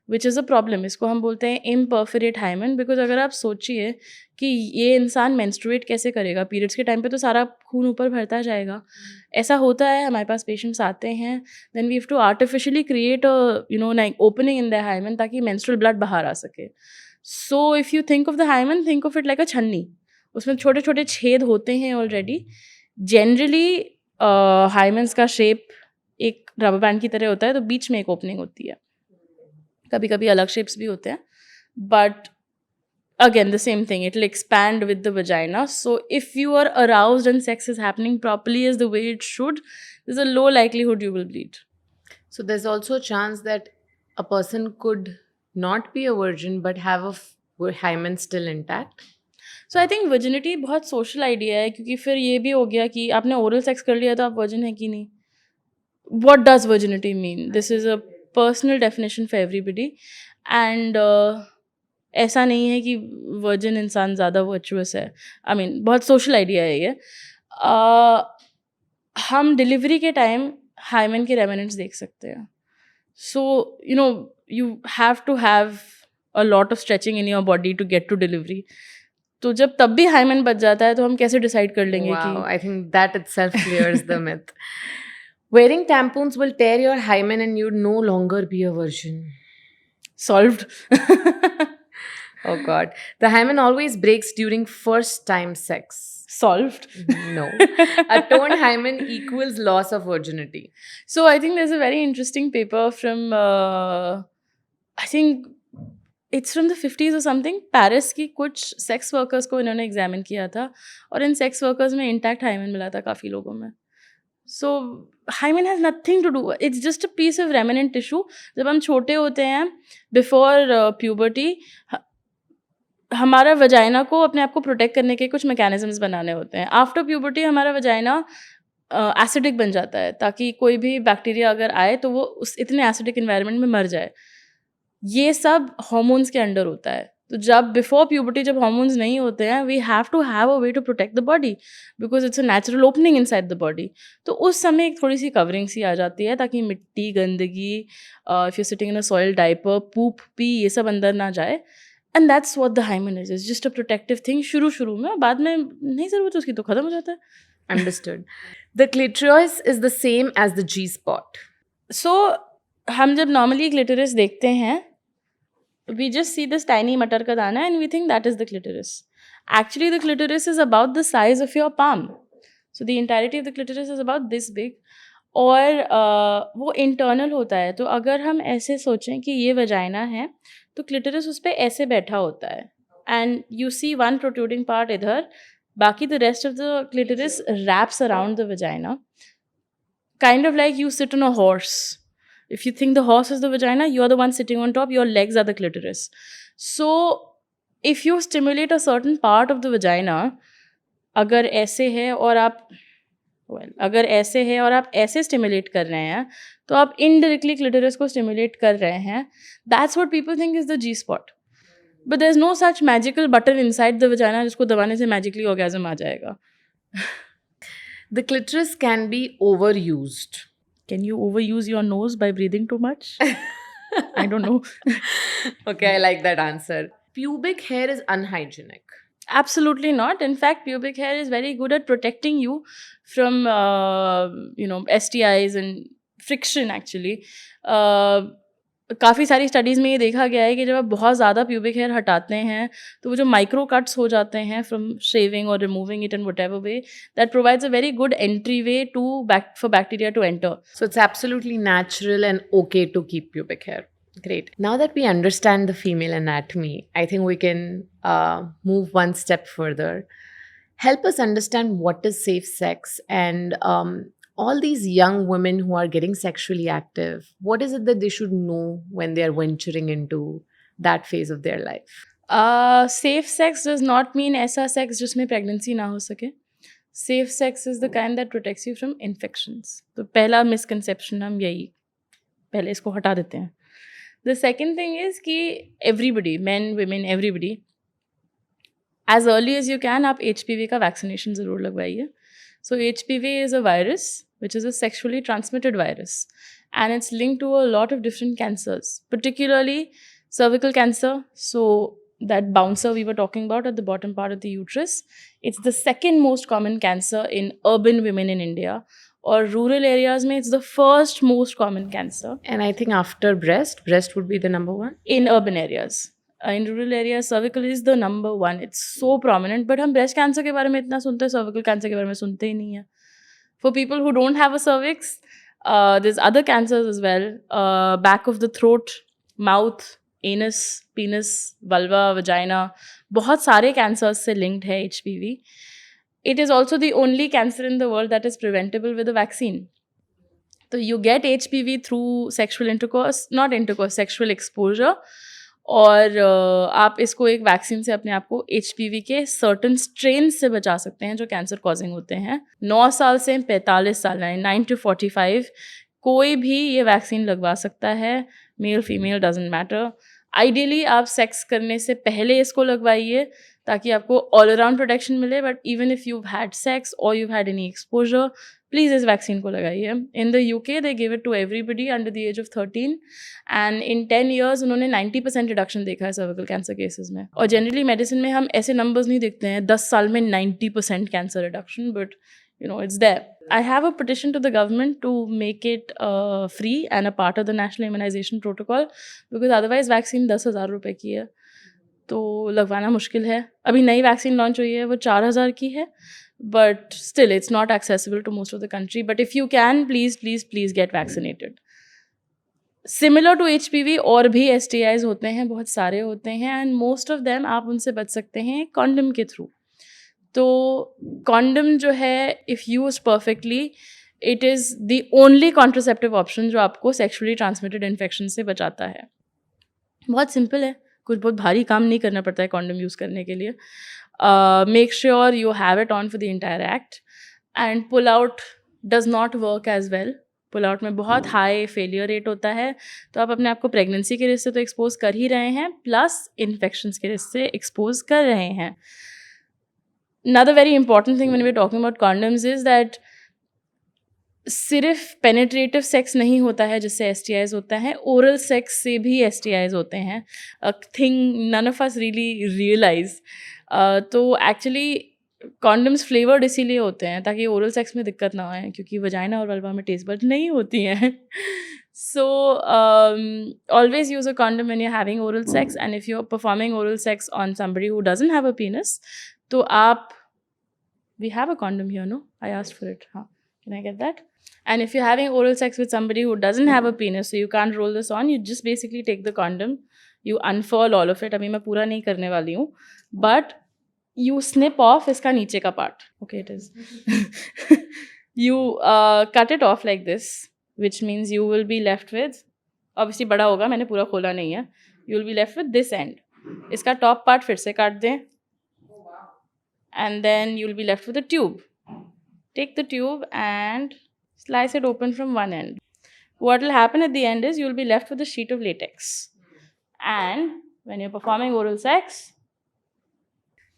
विच इज़ अ प्रॉब्लम. इसको हम बोलते हैं इम्परफोरेट हाइमन. बिकॉज अगर आप सोचिए कि ये इंसान मेंस्ट्रुएट कैसे करेगा, पीरियड्स के टाइम पे तो सारा खून ऊपर भरता जाएगा. ऐसा होता है, हमारे पास पेशेंट्स आते हैं, then we have to artificially create like opening in the hymen ताकि मेंस्ट्रुअल ब्लड बाहर आ सके. So if you think of the hymen, think of it like a छन्नी. उसमें छोटे छोटे छेद होते हैं ऑलरेडी. जनरली हाइमन्स का शेप एक रबर बैंड की तरह होता है, तो बीच में एक ओपनिंग होती है. कभी कभी अलग शेप्स भी होते हैं, but again the same thing, it will expand with the vagina. So if you are aroused and sex is happening properly as the way it should, there is a low likelihood you will bleed. So there's also a chance that a person could not be a virgin but have a hymen still intact. So I think virginity बहुत social idea है, क्योंकि फिर ये भी हो गया कि आपने ओरल सेक्स कर लिया तो आप वर्जिन है कि नहीं. What does virginity mean? This is a personal definition for everybody. And ऐसा नहीं है कि वर्जिन इंसान ज़्यादा वर्चुअस है. आई मीन बहुत सोशल आइडिया है ये. हम डिलीवरी के टाइम हाइमन के रेमिनेंट्स देख सकते हैं. सो you have to have a lot of stretching in your body to get to delivery. तो जब तब भी हाइमन बच जाता है तो हम कैसे डिसाइड कर लेंगे कि Wow, I think that itself clears the myth. Wearing tampons will tear your hymen and you'd no longer be a virgin. solved. Oh God. The hymen always breaks during first time sex. Solved. No. A torn hymen equals loss of virginity. So I think there's a very interesting paper from I think it's from the 50s or something. Paris की कुछ sex workers को इन्होंने examine किया था, और इन sex workers में intact hymen मिला था काफ़ी लोगों में. So hymen has nothing to do, it's just a piece of remnant tissue. जब हम छोटे होते हैं, बिफोर प्यूबर्टी, हमारा वजाइना को अपने आप को प्रोटेक्ट करने के कुछ मैकेनिज्म्स बनाने होते हैं. आफ्टर प्यूबर्टी हमारा वजाइना एसिडिक बन जाता है ताकि कोई भी बैक्टीरिया अगर आए तो वो उस इतने एसिडिक इन्वायरमेंट में मर जाए. ये सब हॉर्मोन्स के अंडर होता है. तो जब बिफोर प्यूबर्टी जब हॉर्मोन्स नहीं होते हैं, we have to have a way to protect the body because it's a natural opening inside the body. तो उस समय एक थोड़ी सी कवरिंग सी आ जाती है ताकि मिट्टी, गंदगी, if you sitting in a soil diaper, poop, pee, ये सब अंदर ना जाए. And that's what the hymen is. It's just a protective thing शुरू में. बाद में नहीं ज़रूरत उसकी तो ख़त्म हो जाता है. Understood. The clitoris is the same as the G-spot. सो हम जब नॉर्मली क्लिटोरिस देखते हैं, we just see this tiny matar ka dana and we think that is the clitoris. Actually, the clitoris is about the size of your palm. So the entirety of the clitoris is about this big. और वो internal होता है. तो अगर हम ऐसे सोचें कि ये वजाइना है तो क्लिटोरिस उस पर ऐसे बैठा होता है, and you see one protruding part इधर, बाकी the rest of the clitoris wraps around the vagina, kind of like you sit on a horse. If you think the horse is the vagina, you're the one sitting on top, your legs are the clitoris. So, if you stimulate a certain part of the vagina, अगर ऐसे है और आप ऐसे stimulate कर रहे हैं, तो आप indirectly clitoris को stimulate कर रहे हैं. That's what people think is the G-spot. But there's no such magical button inside the vagina जिसको दबाने से magically orgasm आ जाएगा. The clitoris can be overused. Can you overuse your nose by breathing too much? I don't know. Okay, I like that answer. Pubic hair is unhygienic. Absolutely not. In fact, pubic hair is very good at protecting you from, STIs and friction actually. काफ़ी सारी studies में ये देखा गया है कि जब आप बहुत ज़्यादा प्यूबिक हेयर हटाते हैं तो वो जो माइक्रो कट्स हो जाते हैं फ्रॉम शेविंग और removing it in whatever way, that provides a very good entry way for bacteria to enter. So it's absolutely natural and okay to keep pubic hair. Great. Now that we understand the female anatomy, I think we can move one step further. Help us understand what is safe sex, and all these young women who are getting sexually active, what is it that they should know when they are venturing into that phase of their life? Safe sex does not mean ऐसा sex जिसमें pregnancy ना हो सके. Safe sex is the kind that protects you from infections. तो पहला misconception हम यही पहले इसको हटा देते हैं. The second thing is कि everybody, men, women, everybody, as early as you can आप HPV का vaccination ज़रूर लगवाइए. So HPV is a virus which is a sexually transmitted virus, and it's linked to a lot of different cancers, particularly cervical cancer. So that bouncer we were talking about at the bottom part of the uterus, it's the second most common cancer in urban women in India, or rural areas mein it's the first most common cancer. And I think after breast would be the number one. In urban areas. In rural areas, cervical is the number one. It's so prominent. But हम breast cancer के बारे में इतना सुनते हैं, cervical cancer के बारे में सुनते ही नहीं है. For people who don't have a cervix, there's other cancers as well. Back of the throat, mouth, anus, penis, vulva, vagina. बहुत सारे cancers से linked है HPV. It is also the only cancer in the world that is preventable with a vaccine. So you get HPV through sexual sexual exposure. और आप इसको एक vaccine से अपने आप को HPV के सर्टन स्ट्रेन से बचा सकते हैं जो कैंसर कॉजिंग होते हैं. 9 साल से 45 साल, 9 to 45, कोई भी ये वैक्सीन लगवा सकता है. Male female doesn't matter. Ideally आप सेक्स करने से पहले इसको लगवाइए ताकि आपको ऑल अराउंड प्रोटेक्शन मिले. But even if you had sex और you had any exposure, please इस वैक्सीन को लगाइए. In the UK they give it to everybody under the age of 13, and in 10 years उन्होंने 90% रिडक्शन देखा है cervical cancer cases में. और generally medicine में हम ऐसे नंबर्स नहीं देखते हैं 10 साल में 90% cancer reduction, but it's there. I have a petition to the government to make it free and a part of the national immunization protocol, because otherwise vaccine 10,000 रुपये की है तो लगवाना मुश्किल है. अभी नई वैक्सीन लॉन्च हुई है वो 4,000 की है, but still it's not accessible to most of the country. But if you can, please get vaccinated. Similar to HPV और भी STIs होते हैं, बहुत सारे होते हैं, and most of them आप उनसे बच सकते हैं कॉन्डम के थ्रू. तो कॉन्डम जो है, if used perfectly, it is the only contraceptive option जो आपको sexually transmitted infection से बचाता है. बहुत सिंपल है, कुछ बहुत भारी काम नहीं करना पड़ता है कॉन्डम यूज़ करने के लिए. Make sure you have it on for the entire act, and pull out does not work as well. Pull out में बहुत हाई फेलियर रेट होता है. तो आप अपने आप को प्रेगनेंसी के रिस्क से तो एक्सपोज कर ही रहे हैं, प्लस इन्फेक्शंस के रिस्क से एक्सपोज कर रहे हैं. Another very important thing when we're talking about condoms is that सिर्फ पेनिट्रेटिव सेक्स नहीं होता है जिससे STIs होता है, ओरल सेक्स से भी STIs होते हैं. A thing none of us really realise. तो एक्चुअली कॉन्डम्स फ्लेवर्ड इसीलिए होते हैं ताकि ओरल सेक्स में दिक्कत ना आए, क्योंकि वजाइना और वल्वा में टेस्ट बड नहीं होती हैं. So always use a condom when you're having oral sex, and if you're performing oral sex on somebody who doesn't have a penis, तो आप, we have a condom here, no? I asked for it. हाँ, can I get that? And if you're having oral sex with somebody who doesn't have a penis, so you can't roll this on, you just basically take the condom, you unfurl all of it. अभी मैं पूरा नहीं करने वाली हूँ, but you snip off इसका नीचे का part. Okay, it is. You cut it off like this, which means you will be left with, obviously बड़ा होगा, मैंने पूरा खोला नहीं है, you will be left with this end. इसका top part फिर से काट दें, and then you will be left with a tube. Take the tube and slice it open from one end. What will happen at the end is you will be left with a sheet of latex. And when you're performing oral sex,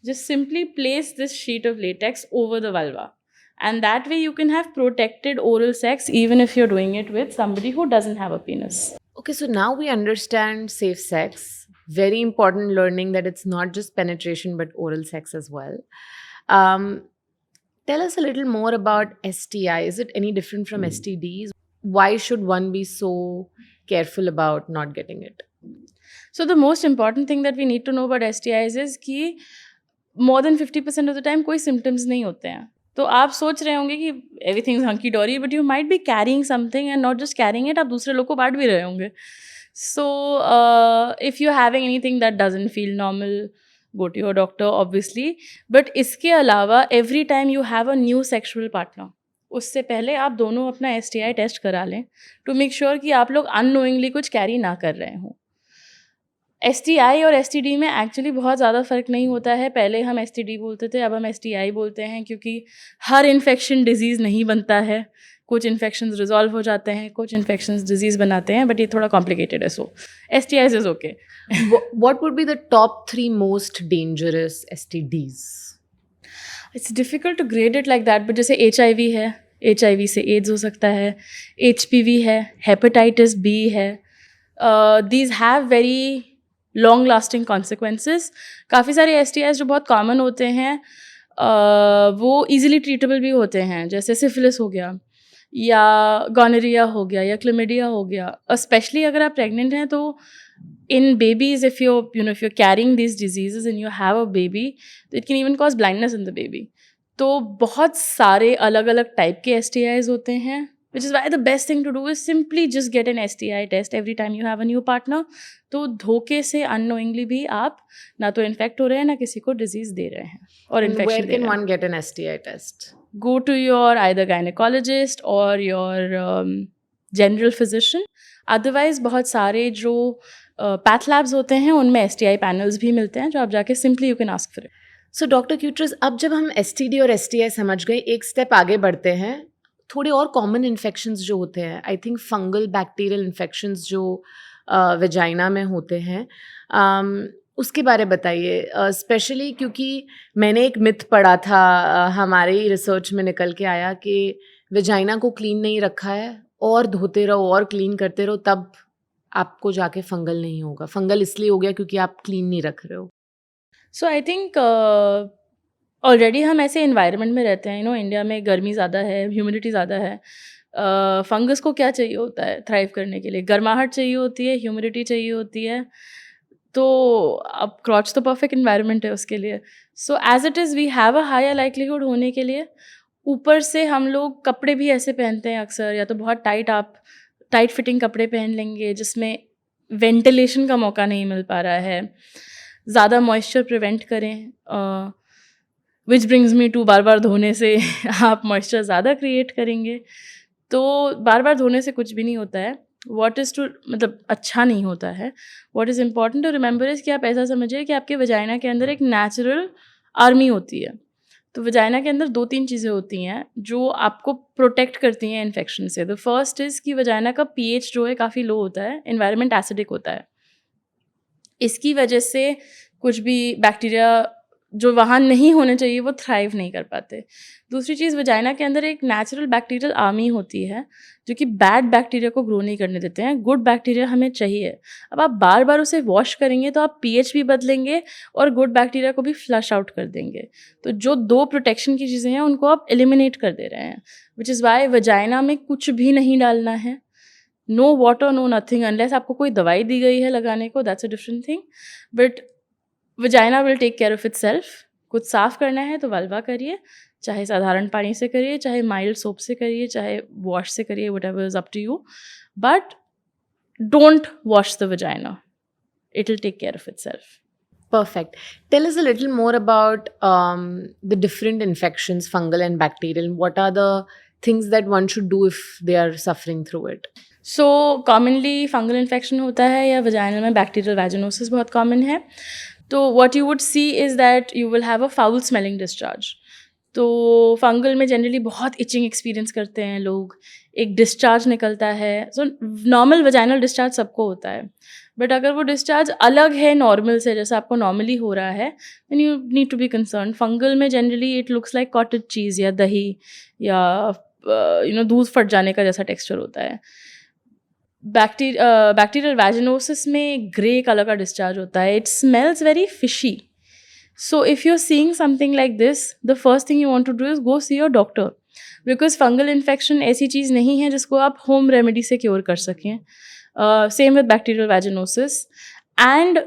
just simply place this sheet of latex over the vulva. And that way you can have protected oral sex even if you're doing it with somebody who doesn't have a penis. Okay, so now we understand safe sex. Very important learning that it's not just penetration but oral sex as well. Tell us a little more about STI. Is it any different from STDs? Why should one be so careful about not getting it? So the most important thing that we need to know about STIs is कि more than 50% of the time कोई symptoms नहीं होते हैं. तो आप सोच रहे होंगे कि everything is hunky dory, but you might be carrying something, and not just carrying it, आप दूसरे लोग को बांट भी रहे होंगे. So if you're having anything that doesn't feel normal, go to your doctor obviously. But इसके अलावा every time you have a new sexual partner, उससे पहले आप दोनों अपना STI टेस्ट करा लें टू मेक श्योर कि आप लोग अननोइंगली कुछ कैरी ना कर रहे हों। STI और STD में एक्चुअली बहुत ज़्यादा फ़र्क नहीं होता है। पहले हम STD बोलते थे, अब हम STI बोलते हैं, क्योंकि हर इन्फेक्शन डिजीज़ नहीं बनता है। कुछ इन्फेक्शंस रिजॉल्व हो जाते हैं, कुछ इन्फेक्शंस डिजीज़ बनाते हैं, बट ये थोड़ा कॉम्प्लिकेटेड है। So STIs is okay. What would be the top 3 most dangerous STDs? It's difficult to grade it like that, but जैसे HIV है, HIV से एड्स हो सकता है, HPV है, हेपेटाइटिस B है। These have very long lasting consequences. काफ़ी सारे STIs जो बहुत कॉमन होते हैं वो ईजिली ट्रीटेबल भी होते हैं, जैसे सिफिलिस हो गया या गोनोरिया हो गया या क्लेमिडिया हो गया। स्पेशली अगर आप प्रेग्नेंट हैं तो in babies, if you're carrying these diseases and you have a baby, it can even cause blindness in the baby. तो बहुत सारे अलग अलग टाइप के STIs होते हैं, which is why the best thing to do is simply just get an STI test every time you have a new partner. तो धोखे से unknowingly भी आप ना तो इन्फेक्ट हो रहे हैं, ना किसी को डिजीज दे रहे हैं और And infection where they can रहे हैं। one get an STI test? Go to your either gynecologist or your general physician. Otherwise बहुत सारे जो पैथ लैब्स होते हैं उनमें STI पैनल्स भी मिलते हैं, जो आप जाके simply you can ask for it. So doctor Cuterus, अब जब हम STD और STI समझ गए, एक स्टेप आगे बढ़ते हैं। थोड़े और कॉमन इन्फेक्शंस जो होते हैं, I think fungal bacterial infections जो वेजाइना में होते हैं, उसके बारे बताइए। स्पेशली क्योंकि मैंने एक मिथ पढ़ा था, हमारे ही रिसर्च में निकल के आया कि वेजाइना को क्लीन नहीं रखा है और धोते रहो और क्लीन करते रहो, तब आपको जाके फंगल नहीं होगा। फंगल इसलिए हो गया क्योंकि आप क्लीन नहीं रख रहे हो। सो आई थिंक ऑलरेडी हम ऐसे इन्वायरमेंट में रहते हैं, इंडिया में गर्मी ज़्यादा है, ह्यूमिडिटी ज़्यादा है। फंगस को क्या चाहिए होता है थ्राइव करने के लिए? गर्माहट चाहिए होती है, ह्यूमिडिटी चाहिए होती है। तो अब क्रॉच तो परफेक्ट इन्वायरमेंट है उसके लिए। So as it is we have a higher likelihood होने के लिए। ऊपर से हम लोग कपड़े भी ऐसे पहनते हैं अक्सर, या तो बहुत टाइट फिटिंग कपड़े पहन लेंगे जिसमें वेंटिलेशन का मौका नहीं मिल पा रहा है। ज़्यादा मॉइस्चर प्रिवेंट करें, विच ब्रिंग्स मी टू बार बार धोने से आप मॉइस्चर ज़्यादा क्रिएट करेंगे। तो बार बार धोने से कुछ भी नहीं होता है। मतलब अच्छा नहीं होता है। What is important to remember is कि आप ऐसा समझिए कि आपके वजाइना के अंदर एक नेचुरल आर्मी होती है। तो वजाइना के अंदर 2-3 चीज़ें होती हैं जो आपको प्रोटेक्ट करती हैं इन्फेक्शन से। द फर्स्ट इज़ कि वजाइना का pH जो है काफ़ी लो होता है, एनवायरनमेंट एसिडिक होता है। इसकी वजह से कुछ भी बैक्टीरिया जो वहाँ नहीं होने चाहिए वो थ्राइव नहीं कर पाते। दूसरी चीज़, वजाइना के अंदर एक नेचुरल बैक्टीरियल आर्मी होती है जो कि बैड बैक्टीरिया को ग्रो नहीं करने देते हैं। गुड बैक्टीरिया हमें चाहिए। अब आप बार बार उसे वॉश करेंगे तो आप pH भी बदलेंगे और गुड बैक्टीरिया को भी फ्लश आउट कर देंगे। तो जो 2 प्रोटेक्शन की चीज़ें हैं उनको आप एलिमिनेट कर दे रहे हैं, विच इज़ वाई वजाइना में कुछ भी नहीं डालना है। No water, no nothing, unless आपको कोई दवाई दी गई है लगाने को, that's a different thing. But vagina will take care of itself. कुछ साफ़ करना है तो वल्वा करिए, चाहे साधारण पानी से करिए, चाहे माइल्ड सोप से करिए, चाहे वॉश से करिए, whatever is up to you, but don't wash the vagina, it will take care of itself. Perfect. Tell us a little more about the different infections, fungal and bacterial. What are the things that one should do if they are suffering through it? So commonly fungal infection होता है या vagina में bacterial वैजिनोसिस बहुत common है। तो what you would see is that you will have a foul smelling discharge. तो fungal में generally बहुत इचिंग एक्सपीरियंस करते हैं लोग, एक डिस्चार्ज निकलता है। सो नॉर्मल वजाइनल डिस्चार्ज सबको होता है, बट अगर वो डिस्चार्ज अलग है नॉर्मल से, जैसा आपको नॉर्मली हो रहा है, then you need to be concern. Fungal में generally it looks like cottage cheese या दही या दूध फट जाने का जैसा टेक्सचर होता है। बैक्टीरियल वैजिनोसिस में ग्रे कलर का डिस्चार्ज होता है। It smells very fishy. So if you are seeing something like this, the first thing you want to do is go see your doctor, because fungal infection ऐसी चीज़ नहीं है जिसको आप होम रेमेडी से क्योर कर सकें। Same with bacterial vaginosis. And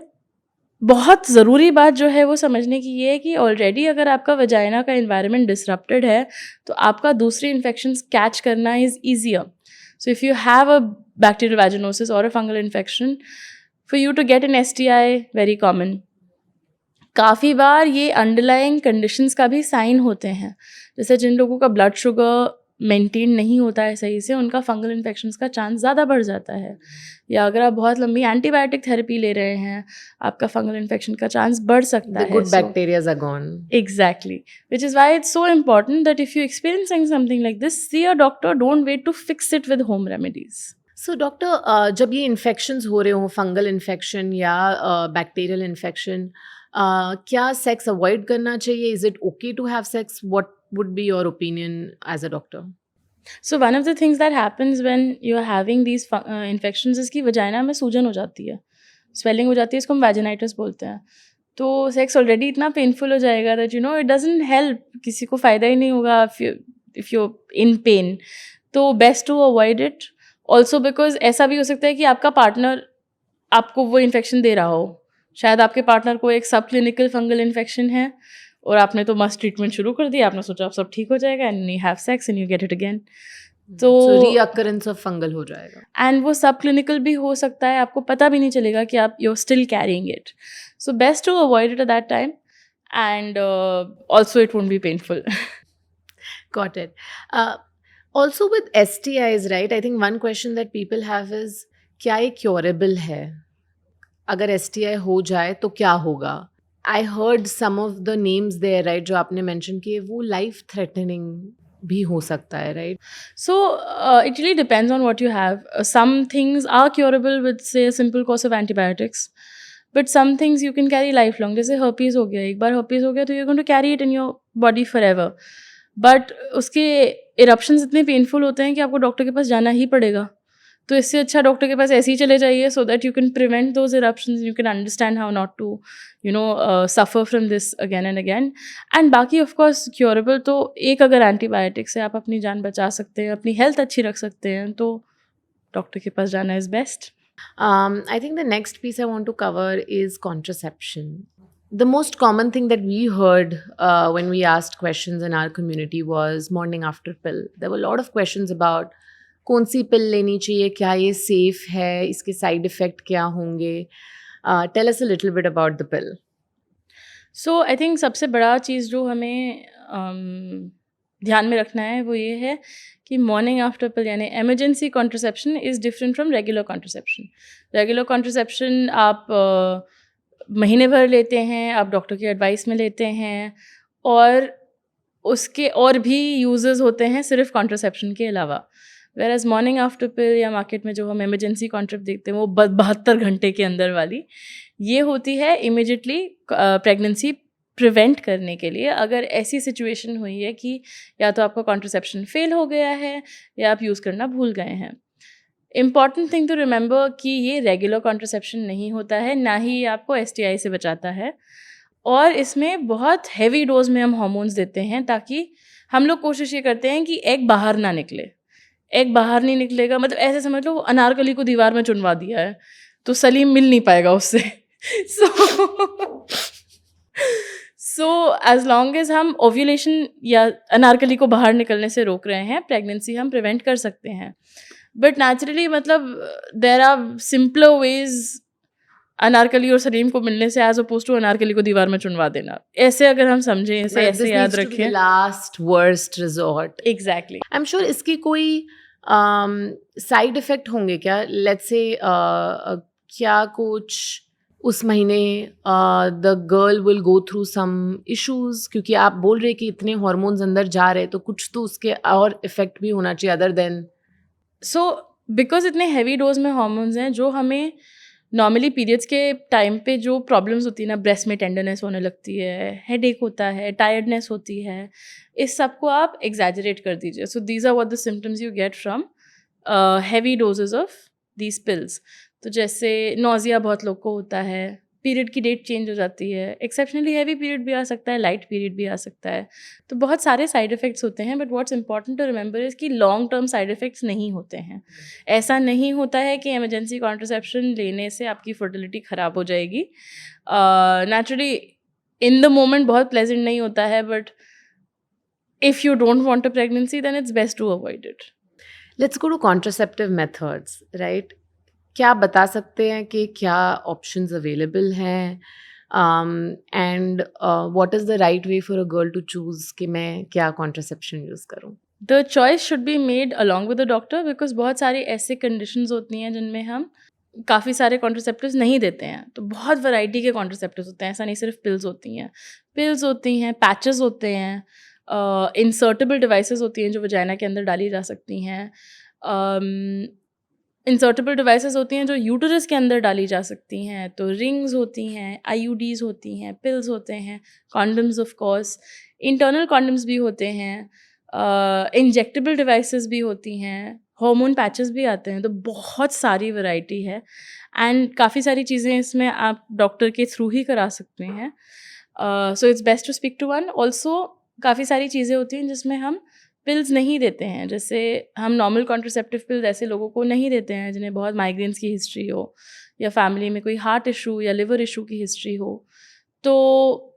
बहुत ज़रूरी बात जो है वो समझने की ये है कि ऑलरेडी अगर आपका वजाइना का एनवायरनमेंट डिसरप्टेड है तो आपका दूसरी इन्फेक्शंस कैच करना is easier. So if you have a bacterial vaginosis or a fungal infection, for you to get an STI, very common. काफ़ी बार ये अंडरलाइंग कंडीशंस का भी साइन होते हैं, जैसे जिन लोगों का ब्लड शुगर मेंटेन नहीं होता है सही से, उनका फंगल इन्फेक्शंस का चांस ज़्यादा बढ़ जाता है. या अगर आप बहुत लंबी एंटीबायोटिक थेरेपी ले रहे हैं, आपका फंगल इन्फेक्शन का चांस बढ़ सकता The है. good bacteria are gone. Exactly. Which is why it's so important that if you're experiencing something like this, see a doctor. Don't wait to fix it with home remedies. So doctor, जब ये infections हो रहे हो, fungal infection या bacterial infection, क्या sex avoid करना चाहिए? Is it okay to have sex? What would be your opinion as a doctor? So one of the things that happens when you're having these infections is कि vagina में सूजन हो जाती है, swelling हो जाती है, इसको हम वैजिनाइटिस बोलते हैं. तो सेक्स ऑलरेडी इतना पेनफुल हो जाएगा दैट इट डजंट हेल्प, किसी को फ़ायदा ही नहीं होगा इफ़ यू इन पेन. तो best to avoid it. Also because ऐसा भी हो सकता है कि आपका पार्टनर आपको वो इन्फेक्शन दे रहा हो. शायद आपके पार्टनर को एक सब क्लिनिकल फंगल इन्फेक्शन है और आपने तो मस्ट ट्रीटमेंट शुरू कर दिया, आपने सोचा अब सब ठीक हो जाएगा, and you have sex and you get it again. तो रीअकरेंस ऑफ फंगल हो जाएगा, एंड वो सब क्लिनिकल भी हो सकता है, आपको पता भी नहीं चलेगा कि आप you are still carrying it. So best to avoid it at that time, and also it won't be painful. Got it. Also with STIs, right? I think one question that people have is, क्या ये curable है? अगर STI हो जाए तो क्या होगा? I heard some of the names there, right? जो आपने mention किए, वो life threatening भी हो सकता है, right? So it really depends on what you have. Some things are curable with, say, a simple course of antibiotics, but some things you can carry lifelong. जैसे herpes हो गया, एक बार herpes हो गया तो you're going to carry it in your body forever. But उसके eruptions इतने painful होते हैं कि आपको डॉक्टर के पास जाना ही पड़ेगा. तो इससे अच्छा डॉक्टर के पास ऐसे ही चले जाइए, so that you can prevent those eruptions, you can understand how not to suffer from this again and again. And बाकी of course curable तो एक अगर एंटीबायोटिक से आप अपनी जान बचा सकते हैं, अपनी हेल्थ अच्छी रख सकते हैं, तो डॉक्टर के पास जाना is best. I think the next piece I want to cover is contraception. The most common thing that we heard when we asked questions in our community was morning after pill. There were a lot of questions about कौन सी पिल लेनी चाहिए, क्या ये safe है, इसके side effect क्या होंगे. Tell us a little bit about the pill. So I think सबसे बड़ा चीज़ जो हमें ध्यान में रखना है वो ये है कि मॉर्निंग आफ्टर पिल यानी emergency contraception is different from regular contraception. Regular contraception आप महीने भर लेते हैं, आप डॉक्टर की एडवाइस में लेते हैं, और उसके और भी यूजेस होते हैं सिर्फ कॉन्ट्रासेप्शन के अलावा. वेराज मॉर्निंग आफ्टर पिल या मार्केट में जो हम इमरजेंसी कॉन्ट्रेप देखते हैं वो 72 घंटे के अंदर वाली, ये होती है इमिजिएटली प्रेगनेंसी प्रिवेंट करने के लिए. अगर ऐसी सिचुएशन हुई है कि या तो आपका कॉन्ट्रासेप्शन फेल हो गया है या आप यूज़ करना भूल गए हैं. इम्पॉर्टेंट थिंग टू रिमेंबर कि ये रेगुलर कॉन्ट्रासेप्शन नहीं होता है, ना ही आपको STI से बचाता है, और इसमें बहुत हैवी डोज में हम हार्मोन्स देते हैं ताकि हम लोग कोशिश ये करते हैं कि एग बाहर ना निकले. एग बाहर नहीं निकलेगा मतलब ऐसे समझ लो अनारकली को दीवार में चुनवा दिया है तो सलीम मिल नहीं पाएगा उससे. सो एज लॉन्ग एज हम ओव्यूलेशन या अनारकली को बाहर निकलने से रोक रहे हैं, प्रेगनेंसी हम प्रिवेंट कर सकते हैं. बट नेचुरली मतलब there are simpler ways Anarkali और सलीम को मिलने से एज अपोज टू अनारकली को दीवार में चुनवा देना. ऐसे अगर हम समझें, ऐसे याद रखें, last worst resort. Exactly. I am sure इसकी कोई साइड इफेक्ट होंगे क्या? लेट्स से क्या कुछ उस महीने the girl will go through some issues, क्योंकि आप बोल रहे कि इतने हार्मोन्स अंदर जा रहे हैं तो कुछ तो उसके और इफेक्ट भी होना चाहिए अदर देन. सो बिकॉज इतने हैवी डोज में हार्मोन्स हैं जो हमें नॉर्मली पीरियड्स के टाइम पे जो प्रॉब्लम्स होती है ना, ब्रेस्ट में टेंडरनेस होने लगती है, हेडेक होता है, टायर्डनेस होती है, इस सब को आप एग्जैजरेट कर दीजिए. So these are what the symptoms you get from heavy doses of these pills. तो जैसे नोजिया बहुत लोग को होता है, पीरियड की डेट चेंज हो जाती है, एक्सेप्शनली हैवी पीरियड भी आ सकता है, लाइट पीरियड भी आ सकता है, तो बहुत सारे साइड इफ़ेक्ट्स होते हैं. But what's important to remember is कि लॉन्ग टर्म साइड इफ़ेक्ट्स नहीं होते हैं. ऐसा नहीं होता है कि इमरजेंसी कॉन्ट्रासेप्शन लेने से आपकी फर्टिलिटी ख़राब हो जाएगी. नेचुरली इन द मोमेंट बहुत प्लेजेंट नहीं होता है, but if you don't want a pregnancy then it's best to avoid it. Let's go to contraceptive methods, right? क्या बता सकते हैं कि क्या ऑप्शंस अवेलेबल हैं, and what is the right way for a girl to choose कि मैं क्या कॉन्ट्रासेप्शन यूज़ करूँ? The choice should be made along with the doctor, because बहुत सारी ऐसे कंडीशंस होती हैं जिनमें हम काफ़ी सारे कॉन्ट्रासेप्टिव्स नहीं देते हैं. तो बहुत वैरायटी के कॉन्ट्रासेप्टिव्स होते हैं, ऐसा नहीं सिर्फ पिल्स होती हैं, पैचेस होते हैं, इंसर्टेबल डिवाइसेस होती हैं जो वजाइना के अंदर डाली जा सकती हैं, इंसर्टेबल डिवाइसेस होती हैं जो यूटरस के अंदर डाली जा सकती हैं. तो रिंग्स होती हैं, आईयूडीज़ होती हैं, पिल्स होते हैं, condoms of course, internal condoms भी होते हैं, इंजेक्टेबल डिवाइसेस भी होती हैं, हार्मोन पैचेस भी आते हैं. तो बहुत सारी वैरायटी है एंड काफ़ी सारी चीज़ें इसमें आप डॉक्टर के थ्रू ही करा सकते हैं. So it's best to speak to one. Also काफ़ी सारी चीज़ें होती हैं जिसमें हम पिल्स नहीं देते हैं. जैसे हम नॉर्मल कॉन्ट्रासेप्टिव पिल्स ऐसे लोगों को नहीं देते हैं जिन्हें बहुत माइग्रेन्स की हिस्ट्री हो या फैमिली में कोई हार्ट इशू या लिवर इशू की हिस्ट्री हो. तो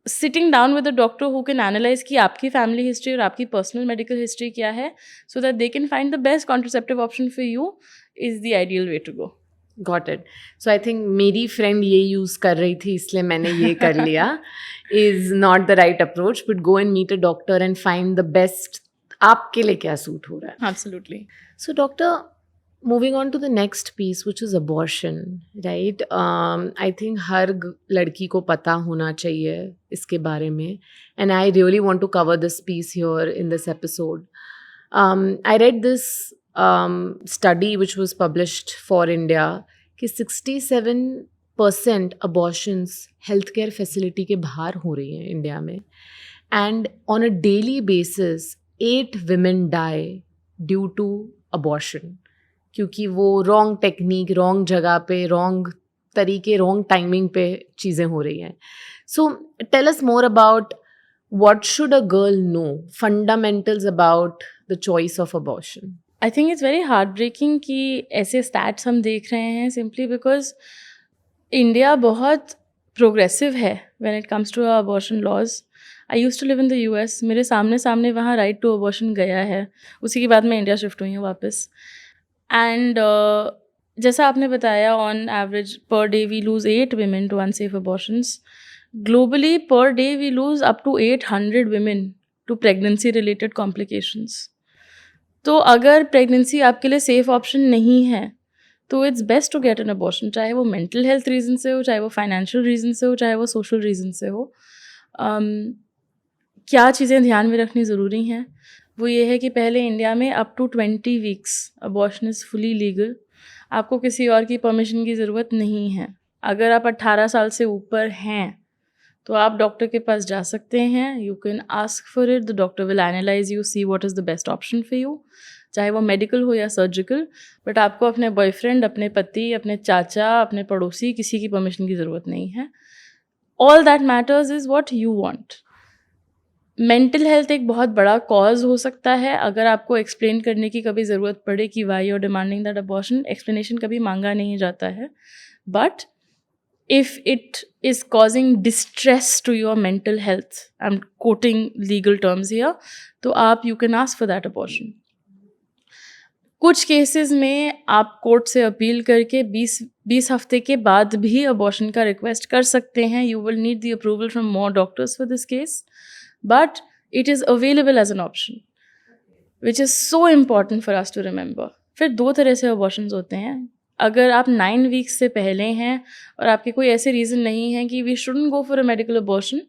sitting down with the doctor who can analyse कि आपकी फैमिली हिस्ट्री और आपकी पर्सनल मेडिकल हिस्ट्री क्या है, so that they can find the best contraceptive option for you is the ideal way to go. Got it. So I think मेरी friend ये use कर रही थी इसलिए मैंने ये कर लिया. Is not the right approach, but go and meet a doctor and find the best आपके लिए क्या सूट हो रहा है. Absolutely. So doctor, moving on to the next piece, which is abortion, right? I think हर लड़की को पता होना चाहिए इसके बारे में, and I really want to cover this piece here in this episode. I read this study which was published for India कि 67% abortions healthcare facility के बाहर हो रही हैं इंडिया में, and on a daily basis 8 women die due to abortion, क्योंकि वो wrong technique, wrong जगह पे, wrong तरीके, wrong timing पे चीज़ें हो रही हैं. So tell us more about what should a girl know, fundamentals about the choice of abortion. I think it's very heartbreaking कि ऐसे स्टैट्स हम देख रहे हैं सिंपली बिकॉज इंडिया बहुत प्रोग्रेसिव है when it comes to abortion laws. I used to live in the US. मेरे सामने वहाँ राइट टू अबॉर्शन गया है. उसी के बाद मैं इंडिया शिफ्ट हुई हूँ वापस. एंड जैसा आपने बताया, on average per day we lose 8 women to unsafe abortions. Globally, per day we lose up to 800 women to pregnancy related complications. तो अगर प्रेगनेंसी आपके लिए सेफ ऑप्शन नहीं है तो it's best to get an abortion, चाहे वो mental health reason से हो, चाहे वो फाइनेंशियल रीज़न से हो, चाहे वो सोशल रीज़न से हो. क्या चीज़ें ध्यान में रखनी ज़रूरी हैं वो ये है कि पहले इंडिया में up to 20 weeks abortion is fully legal. आपको किसी और की परमिशन की ज़रूरत नहीं है. अगर आप 18 साल से ऊपर हैं तो आप डॉक्टर के पास जा सकते हैं. You can ask for it, the doctor will analyse you, see what is the best option for you, चाहे वो मेडिकल हो या सर्जिकल. बट आपको अपने बॉयफ्रेंड, अपने पति, अपने चाचा, अपने पड़ोसी, किसी की परमिशन की ज़रूरत नहीं है. All that matters is what you want. Mental health एक बहुत बड़ा कॉज हो सकता है. अगर आपको एक्सप्लेन करने की कभी ज़रूरत पड़े कि why you are demanding that abortion, explanation कभी मांगा नहीं जाता है. But if it is causing distress to your mental health, I'm quoting legal terms here, तो आप you can ask for that abortion. कुछ केसेस में आप कोर्ट से अपील करके 20 हफ्ते के बाद भी अबॉर्शन का रिक्वेस्ट कर सकते हैं. You will need the approval from more doctors for this case, but it is available as an option, which is so important for us to remember. फिर 2 तरह से अबॉर्शंस होते हैं. अगर आप 9 weeks से पहले हैं और आपके कोई ऐसे रीज़न नहीं है कि we shouldn't go for a medical abortion,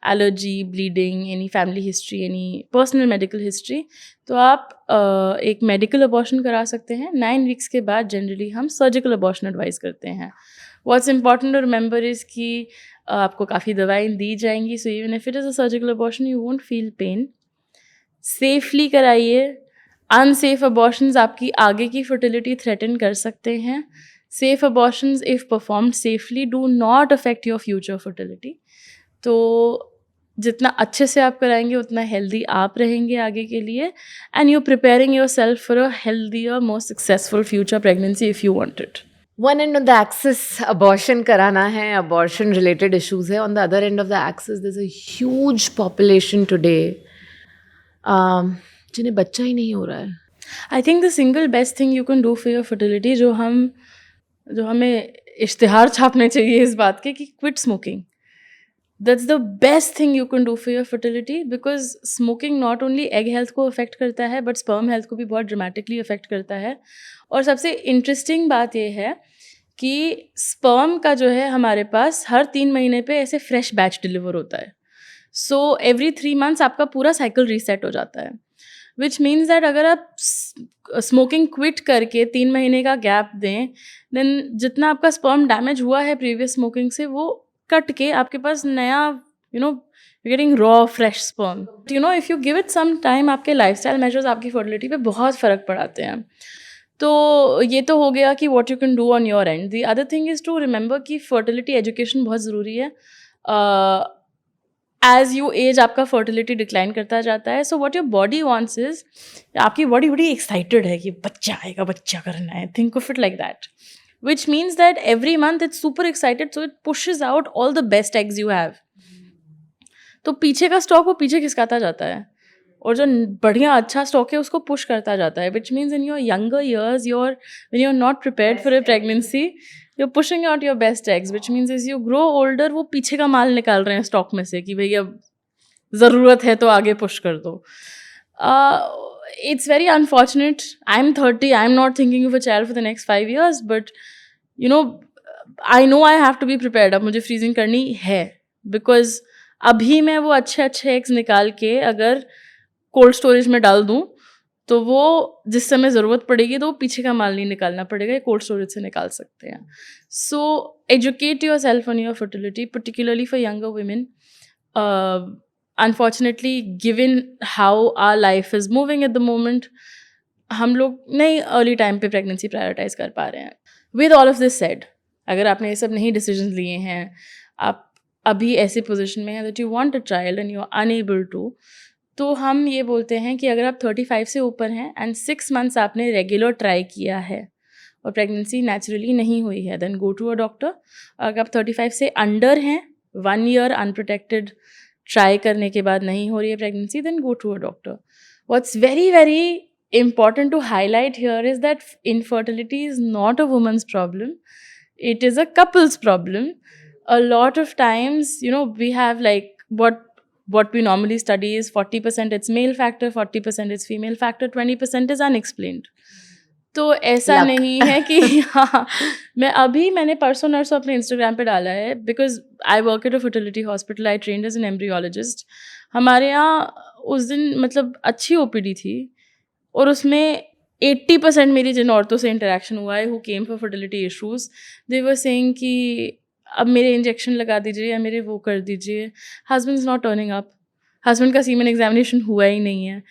allergy, bleeding, any family history, any personal medical history, तो आप एक मेडिकल अबॉर्शन करा सकते हैं. 9 weeks के बाद जनरली हम सर्जिकल अबॉर्शन एडवाइस करते हैं. What's important to remember is कि आपको काफ़ी दवाएं दी जाएंगी, so even if it is a surgical abortion you won't feel pain. Safely कराइए. अनसेफ अबॉर्शंस आपकी आगे की फर्टिलिटी थ्रेटन कर सकते हैं. Safe abortions if performed safely do not affect your future fertility. तो जितना अच्छे से आप कराएंगे उतना हेल्दी आप रहेंगे आगे के लिए, and you preparing your self for a healthier, more successful future pregnancy if you want it. One end of the axis abortion कराना है, abortion related issues है. On the other end of the axis there's a huge population today जिन्हें बच्चा ही नहीं हो रहा है. I think the single best thing you can do for your fertility, जो हमें इश्तिहार छापने चाहिए इस बात के, कि quit smoking. that's the best thing you can do for your fertility, because smoking not only egg health को affect करता है but sperm health को भी बहुत dramatically affect करता है. और सबसे interesting बात ये है कि sperm का जो है हमारे पास हर 3 महीने पे ऐसे fresh batch deliver होता है. So every 3 months आपका पूरा cycle reset हो जाता है. Which means that अगर आप स्मोकिंग क्विट करके 3 महीने का गैप दें, देन जितना आपका स्पर्म डैमेज हुआ है प्रीवियस स्मोकिंग से वो कट के आपके पास नया you getting raw fresh sperm. If you give it some time, आपके लाइफस्टाइल मेजर्स आपकी फर्टिलिटी पे बहुत फ़र्क पड़ाते हैं. तो ये तो हो गया कि what you can do on your end. The other thing is to remember कि फर्टिलिटी एजुकेशन बहुत ज़रूरी है. एज यू एज आपका फर्टिलिटी डिक्लाइन करता जाता है. So what your body wants is, आपकी बॉडी बड़ी एक्साइटेड है कि बच्चा आएगा, बच्चा करना है. Think of it like that, which means that every month it's super excited, so it pushes out all the best eggs you have. तो पीछे का स्टॉक वो पीछे खिसकाता जाता है और जो बढ़िया अच्छा स्टॉक है उसको पुश करता जाता है. Which means in your younger years when you're not prepared for a pregnancy, you're pushing out your best eggs, which means as you grow older वो पीछे का माल निकाल रहे हैं स्टॉक में से कि भाई अब ज़रूरत है तो आगे पुश कर दो. It's very unfortunate. I'm 30. I'm not thinking of a child for the next 5 years, but I know I have to be prepared. अब मुझे फ्रीजिंग करनी है, बिकॉज अभी मैं वो अच्छे एग्स निकाल के अगर कोल्ड स्टोरेज में डाल दूँ तो वो जिस समय ज़रूरत पड़ेगी तो वो पीछे का माल नहीं निकालना पड़ेगा, ये कोल्ड स्टोरेज से निकाल सकते हैं. So educate yourself on your fertility, particularly for younger women. Unfortunately given how our life is moving at the moment, हम लोग नहीं अर्ली टाइम पे प्रेगनेंसी प्रायोरिटाइज कर पा रहे हैं. With all of this said, अगर आपने ये सब नहीं डिसीजन लिए हैं, आप अभी ऐसी पोजिशन में है that you want a child and you are unable to, तो हम ये बोलते हैं कि अगर आप 35 से ऊपर हैं एंड 6 मंथ्स आपने रेगुलर ट्राई किया है और प्रेगनेंसी नेचुरली नहीं हुई है, then go to a doctor. अगर आप 35 से अंडर हैं, 1 ईयर अनप्रोटेक्टेड ट्राई करने के बाद नहीं हो रही है pregnancy, then go to a doctor. What's very very important to highlight here is that infertility is not a woman's problem. It is a couple's problem. A lot of times, we have like what we normally study is 40% it's male factor, 40% it's female factor, 20% is unexplained. तो ऐसा नहीं है कि हाँ, मैंने परसों नर्सों अपने इंस्टाग्राम पे डाला है, because I work at a fertility hospital, I trained as an embryologist. हमारे यहाँ उस दिन मतलब अच्छी ओपीडी थी और उसमें 80% मेरी जिन औरतों से इंटरेक्शन हुआ है who came for fertility issues, they were saying कि अब मेरे इंजेक्शन लगा दीजिए या मेरे वो कर दीजिए, husband is not turning up, husband का सीमेन एग्जामिनेशन हुआ ही नहीं है.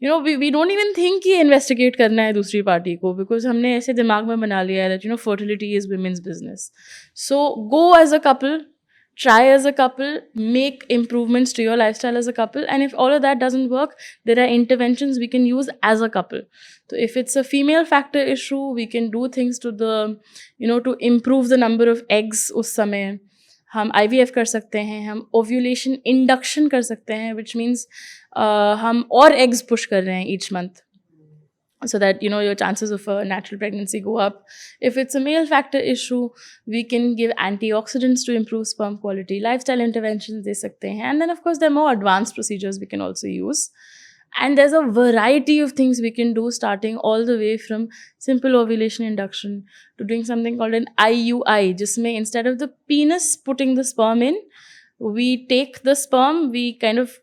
वी डोंट इवन थिंक कि इन्वेस्टिगेट करना है दूसरी पार्टी को, बिकॉज हमने ऐसे दिमाग में बना लिया है that fertility is women's business. So go as a couple, try as a couple, make improvements to your lifestyle as a couple, and if all of that doesn't work, there are interventions we can use as a couple. So if it's a female factor issue, we can do things to the to improve the number of eggs उस समय. हम IVF कर सकते हैं, हम ovulation induction कर सकते हैं, which means हम और eggs push कर रहे हैं each month, so that your chances of a natural pregnancy go up. If it's a male factor issue, we can give antioxidants to improve sperm quality, lifestyle interventions दे सकते हैं, and then of course there are more advanced procedures we can also use. And there's a variety of things we can do, starting all the way from simple ovulation induction to doing something called an IUI, जिसमें instead of the penis putting the sperm in, we take the sperm, we kind of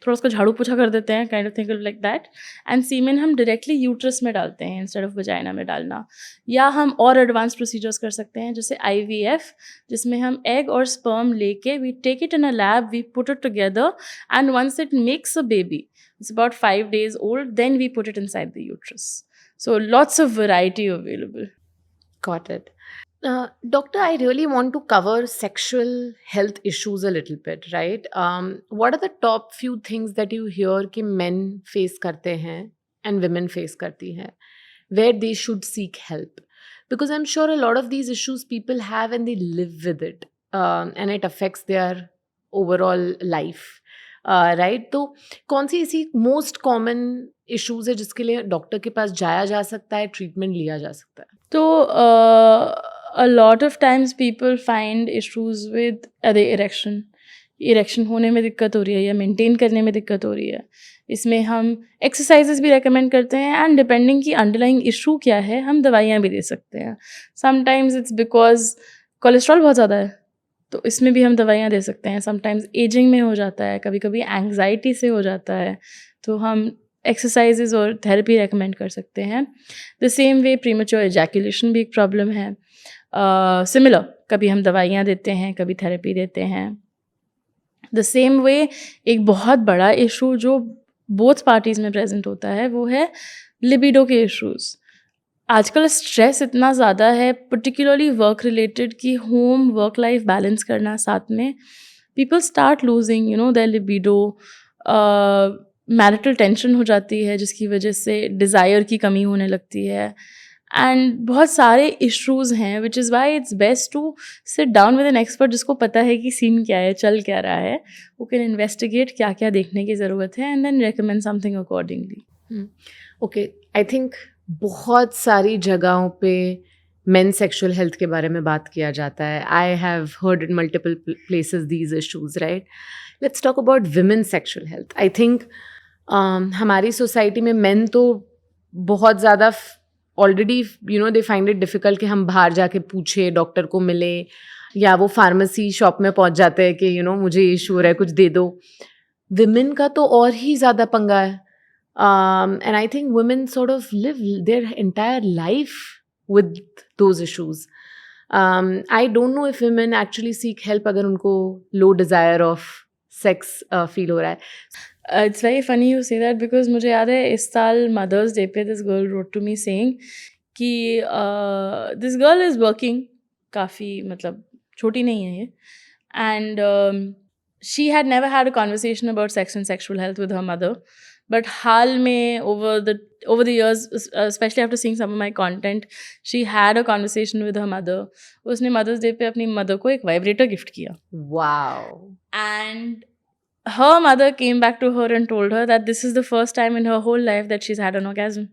थोड़ा उसको झाड़ू पोछा कर देते हैं, kind of think like that, and semen हम directly uterus में डालते हैं इंस्टेड ऑफ वजाइना में डालना. या हम और एडवांस प्रोसीजर्स कर सकते हैं जैसे IVF, जिसमें हम एग और स्पर्म लेके we take it in a lab, we put it together, and once it makes a baby, it's about 5 days old, then we put it inside the uterus. So lots of variety available. Got it. Doctor, I really want to cover sexual health issues a little bit, right? What are the top few things that you hear कि men face करते हैं and women face करती हैं, where they should seek help? Because I'm sure a lot of these issues people have and they live with it, and it affects their overall life, right? तो कौन सी ऐसी most common issues है जिसके लिए doctor के पास जाया जा सकता है, ट्रीटमेंट लिया जा सकता है? तो a lot of times people find issues with the erection, erection होने में दिक्कत हो रही है या मेंटेन करने में दिक्कत हो रही है, इसमें हम एक्सरसाइजेस भी रेकमेंड करते हैं एंड डिपेंडिंग कि अंडरलाइंग इशू क्या है हम दवाइयाँ भी दे सकते हैं. समटाइम्स इट्स बिकॉज कोलेस्ट्रॉल बहुत ज़्यादा है तो इसमें भी हम दवाइयाँ दे सकते हैं. समटाइम्स एजिंग में हो जाता है, कभी कभी एंग्जाइटी से हो जाता है तो हम एक्सरसाइजेज और थेरेपी रेकमेंड कर सकते हैं. The same way premature ejaculation भी एक प्रॉब्लम है. सिमिलर, कभी हम दवाइयाँ देते हैं, कभी थेरेपी देते हैं. द सेम वे एक बहुत बड़ा इशू जो बोथ पार्टीज़ में प्रेजेंट होता है वो है लिबिडो के इश्यूज़. आजकल स्ट्रेस इतना ज़्यादा है, पर्टिकुलरली वर्क रिलेटेड, कि होम वर्क लाइफ बैलेंस करना साथ में, people start losing their libido. Marital tension हो जाती है जिसकी वजह से डिज़ायर की कमी होने लगती है एंड बहुत सारे इश्यूज़ हैं, which is why it's best to sit down with an expert जिसको पता है कि सीन क्या है, चल क्या रहा है, वो कैन इन्वेस्टिगेट क्या क्या देखने की ज़रूरत है and then recommend something accordingly. Okay, I think बहुत सारी जगहों पे मेन सेक्सुअल हेल्थ के बारे में बात किया जाता है. I have heard in multiple places these issues, right? Let's talk about women sexual health. I think हमारी सोसाइटी में मेन तो बहुत ज़्यादा already they find it difficult कि हम बाहर जाके पूछे, डॉक्टर को मिले, या वो फार्मेसी शॉप में पहुंच जाते हैं कि मुझे ये इशू हो रहा है, कुछ दे दो. विमेन का तो और ही ज़्यादा पंगा है. And I think women sort of live their entire life with those issues. I don't know if women actually seek help अगर उनको low desire of sex feel हो रहा है. It's very funny you say that because मुझे याद है इस साल मदर्स डे पे this girl wrote to me saying कि this girl is working, काफ़ी मतलब छोटी नहीं है ये, and she had never had a conversation about sex and sexual health with her mother. But हाल में over the years, especially after seeing some of my content, she had a conversation with her mother. उसने mother's day पे अपनी mother को एक vibrator gift किया. Wow. And her mother came back to her and told her that this is the first time in her whole life that she's had an orgasm.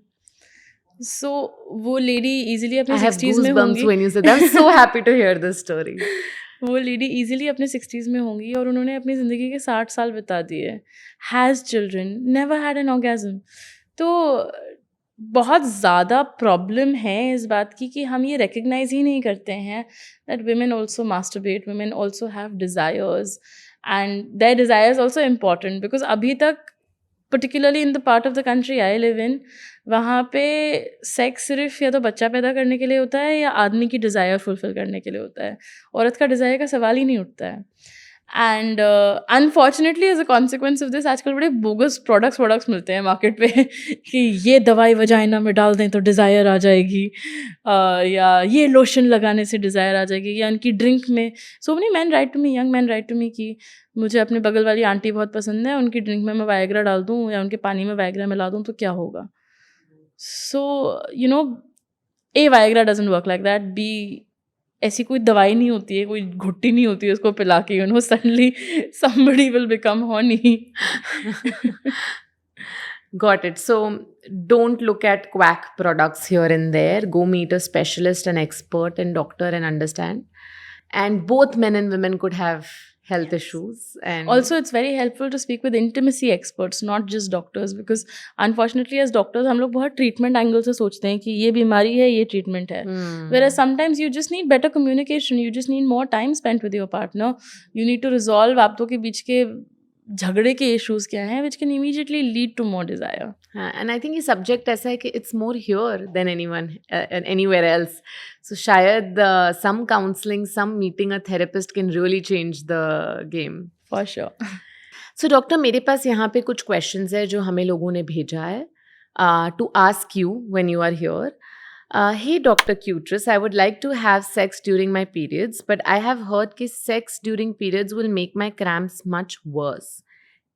So वो lady easily अपने 60s में होंगी. I have goosebumps when you said that. I'm so happy to hear this story. वो lady easily अपने 60s में होंगी और उन्होंने अपनी ज़िंदगी के 60 साल बिता दिए, has children, never had an orgasm. तो बहुत ज़्यादा प्रॉब्लम है इस बात की कि हम ये रिकग्नाइज़ ही नहीं करते हैं that women also masturbate, women also have desires and their desires also important because अभी तक particularly in the part of the country I live in, वहाँ पे सेक्स सिर्फ या तो बच्चा पैदा करने के लिए होता है या आदमी की डिज़ायर फुलफिल करने के लिए होता है. औरत का डिज़ायर का सवाल ही नहीं उठता है. And unfortunately as a consequence of this आजकल बड़े बोगस प्रोडक्ट्स मिलते हैं मार्केट पे कि ये दवाई वजाइना में डाल दें तो डिज़ायर आ जाएगी, या ये लोशन लगाने से डिज़ायर आ जाएगी, या इनकी ड्रिंक में. So many men write to me, young men write to me कि मुझे अपने बगल वाली आंटी बहुत पसंद है, उनकी ड्रिंक में मैं वायग्रा डाल दूँ या उनके पानी में वायग्रा मिला दूँ तो क्या होगा. So A Viagra doesn't work like that. B ऐसी कोई दवाई नहीं होती है, कोई घुट्टी नहीं होती है उसको पिला के suddenly somebody will become horny. Got it. So don't look at quack products here and there. Go meet a specialist, an expert, and doctor and understand. And both men and women could have health issues. And also it's very helpful to speak with intimacy experts, not just doctors, because unfortunately as doctors हम लोग बहुत treatment angle से सोचते हैं कि ये बीमारी है, ये treatment है. Whereas sometimes you just need better communication, you just need more time spent with your partner. You need to resolve आप दो के बीच के झगड़े के issues क्या हैं, which can immediately lead to more desire. And I think ये subject ऐसा है कि it's more here than anywhere else. So शायद some counseling, some meeting a therapist can really change the game. For sure. So doctor, मेरे पास यहाँ पे कुछ questions है जो हमें लोगों ने भेजा है to ask you when you are here. Hey Dr. Cuterus, I would like to have sex during my periods, but I have heard that sex during periods will make my cramps much worse.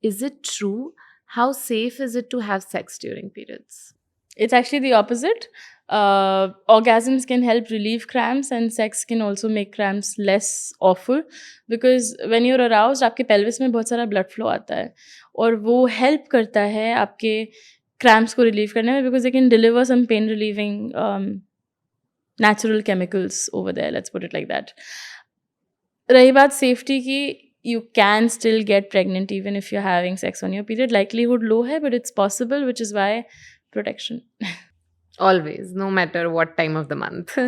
Is it true? How safe is it to have sex during periods? It's actually the opposite. Orgasms can help relieve cramps and sex can also make cramps less awful because when you're aroused, आपके pelvis में बहुत सारा blood flow आता है और वो help करता है आपके cramps को relieve करने में because they can deliver some pain relieving natural chemicals over there, let's put it like that. रही बात safety की, you can still get pregnant even if you're having sex on your period. Likelihood low hai, but it's possible, which is why protection. Always, no matter what time of the month.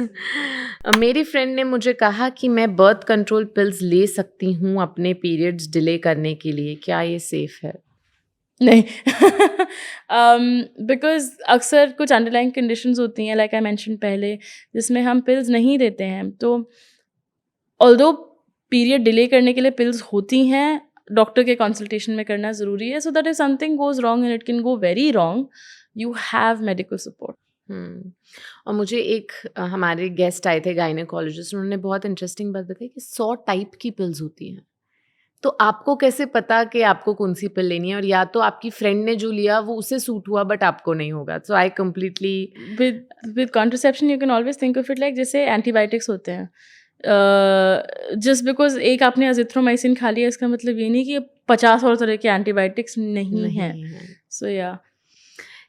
मेरी friend ने मुझे कहा कि मैं birth control pills ले सकती हूँ अपने पीरियड्स डिले करने के लिए. क्या ये सेफ है? नहीं. बिकॉज अक्सर कुछ अंडरलाइंग कंडीशंस होती हैं, लाइक आई मेंशन पहले, जिसमें हम पिल्स नहीं देते हैं. तो ऑल्दो पीरियड डिले करने के लिए पिल्स होती हैं, डॉक्टर के कंसल्टेशन में करना ज़रूरी है, so that if something goes wrong and it can go very wrong, you have medical support. और मुझे एक हमारे गेस्ट आए थे गायनेकोलॉजिस्ट, उन्होंने बहुत इंटरेस्टिंग बात बताई कि 100 टाइप की पिल्स होती हैं. तो आपको कैसे पता कि आपको कौन सी पिल लेनी है? और या तो आपकी फ्रेंड ने जो लिया वो उसे सूट हुआ बट आपको नहीं होगा. So I completely with contraception you can always think of it like जैसे एंटीबायोटिक्स होते हैं. जस्ट बिकॉज एक आपने अजिथ्रोमाइसिन खा लिया इसका मतलब ये नहीं कि 50 और तरह के एंटीबायोटिक्स नहीं हैं. सो या.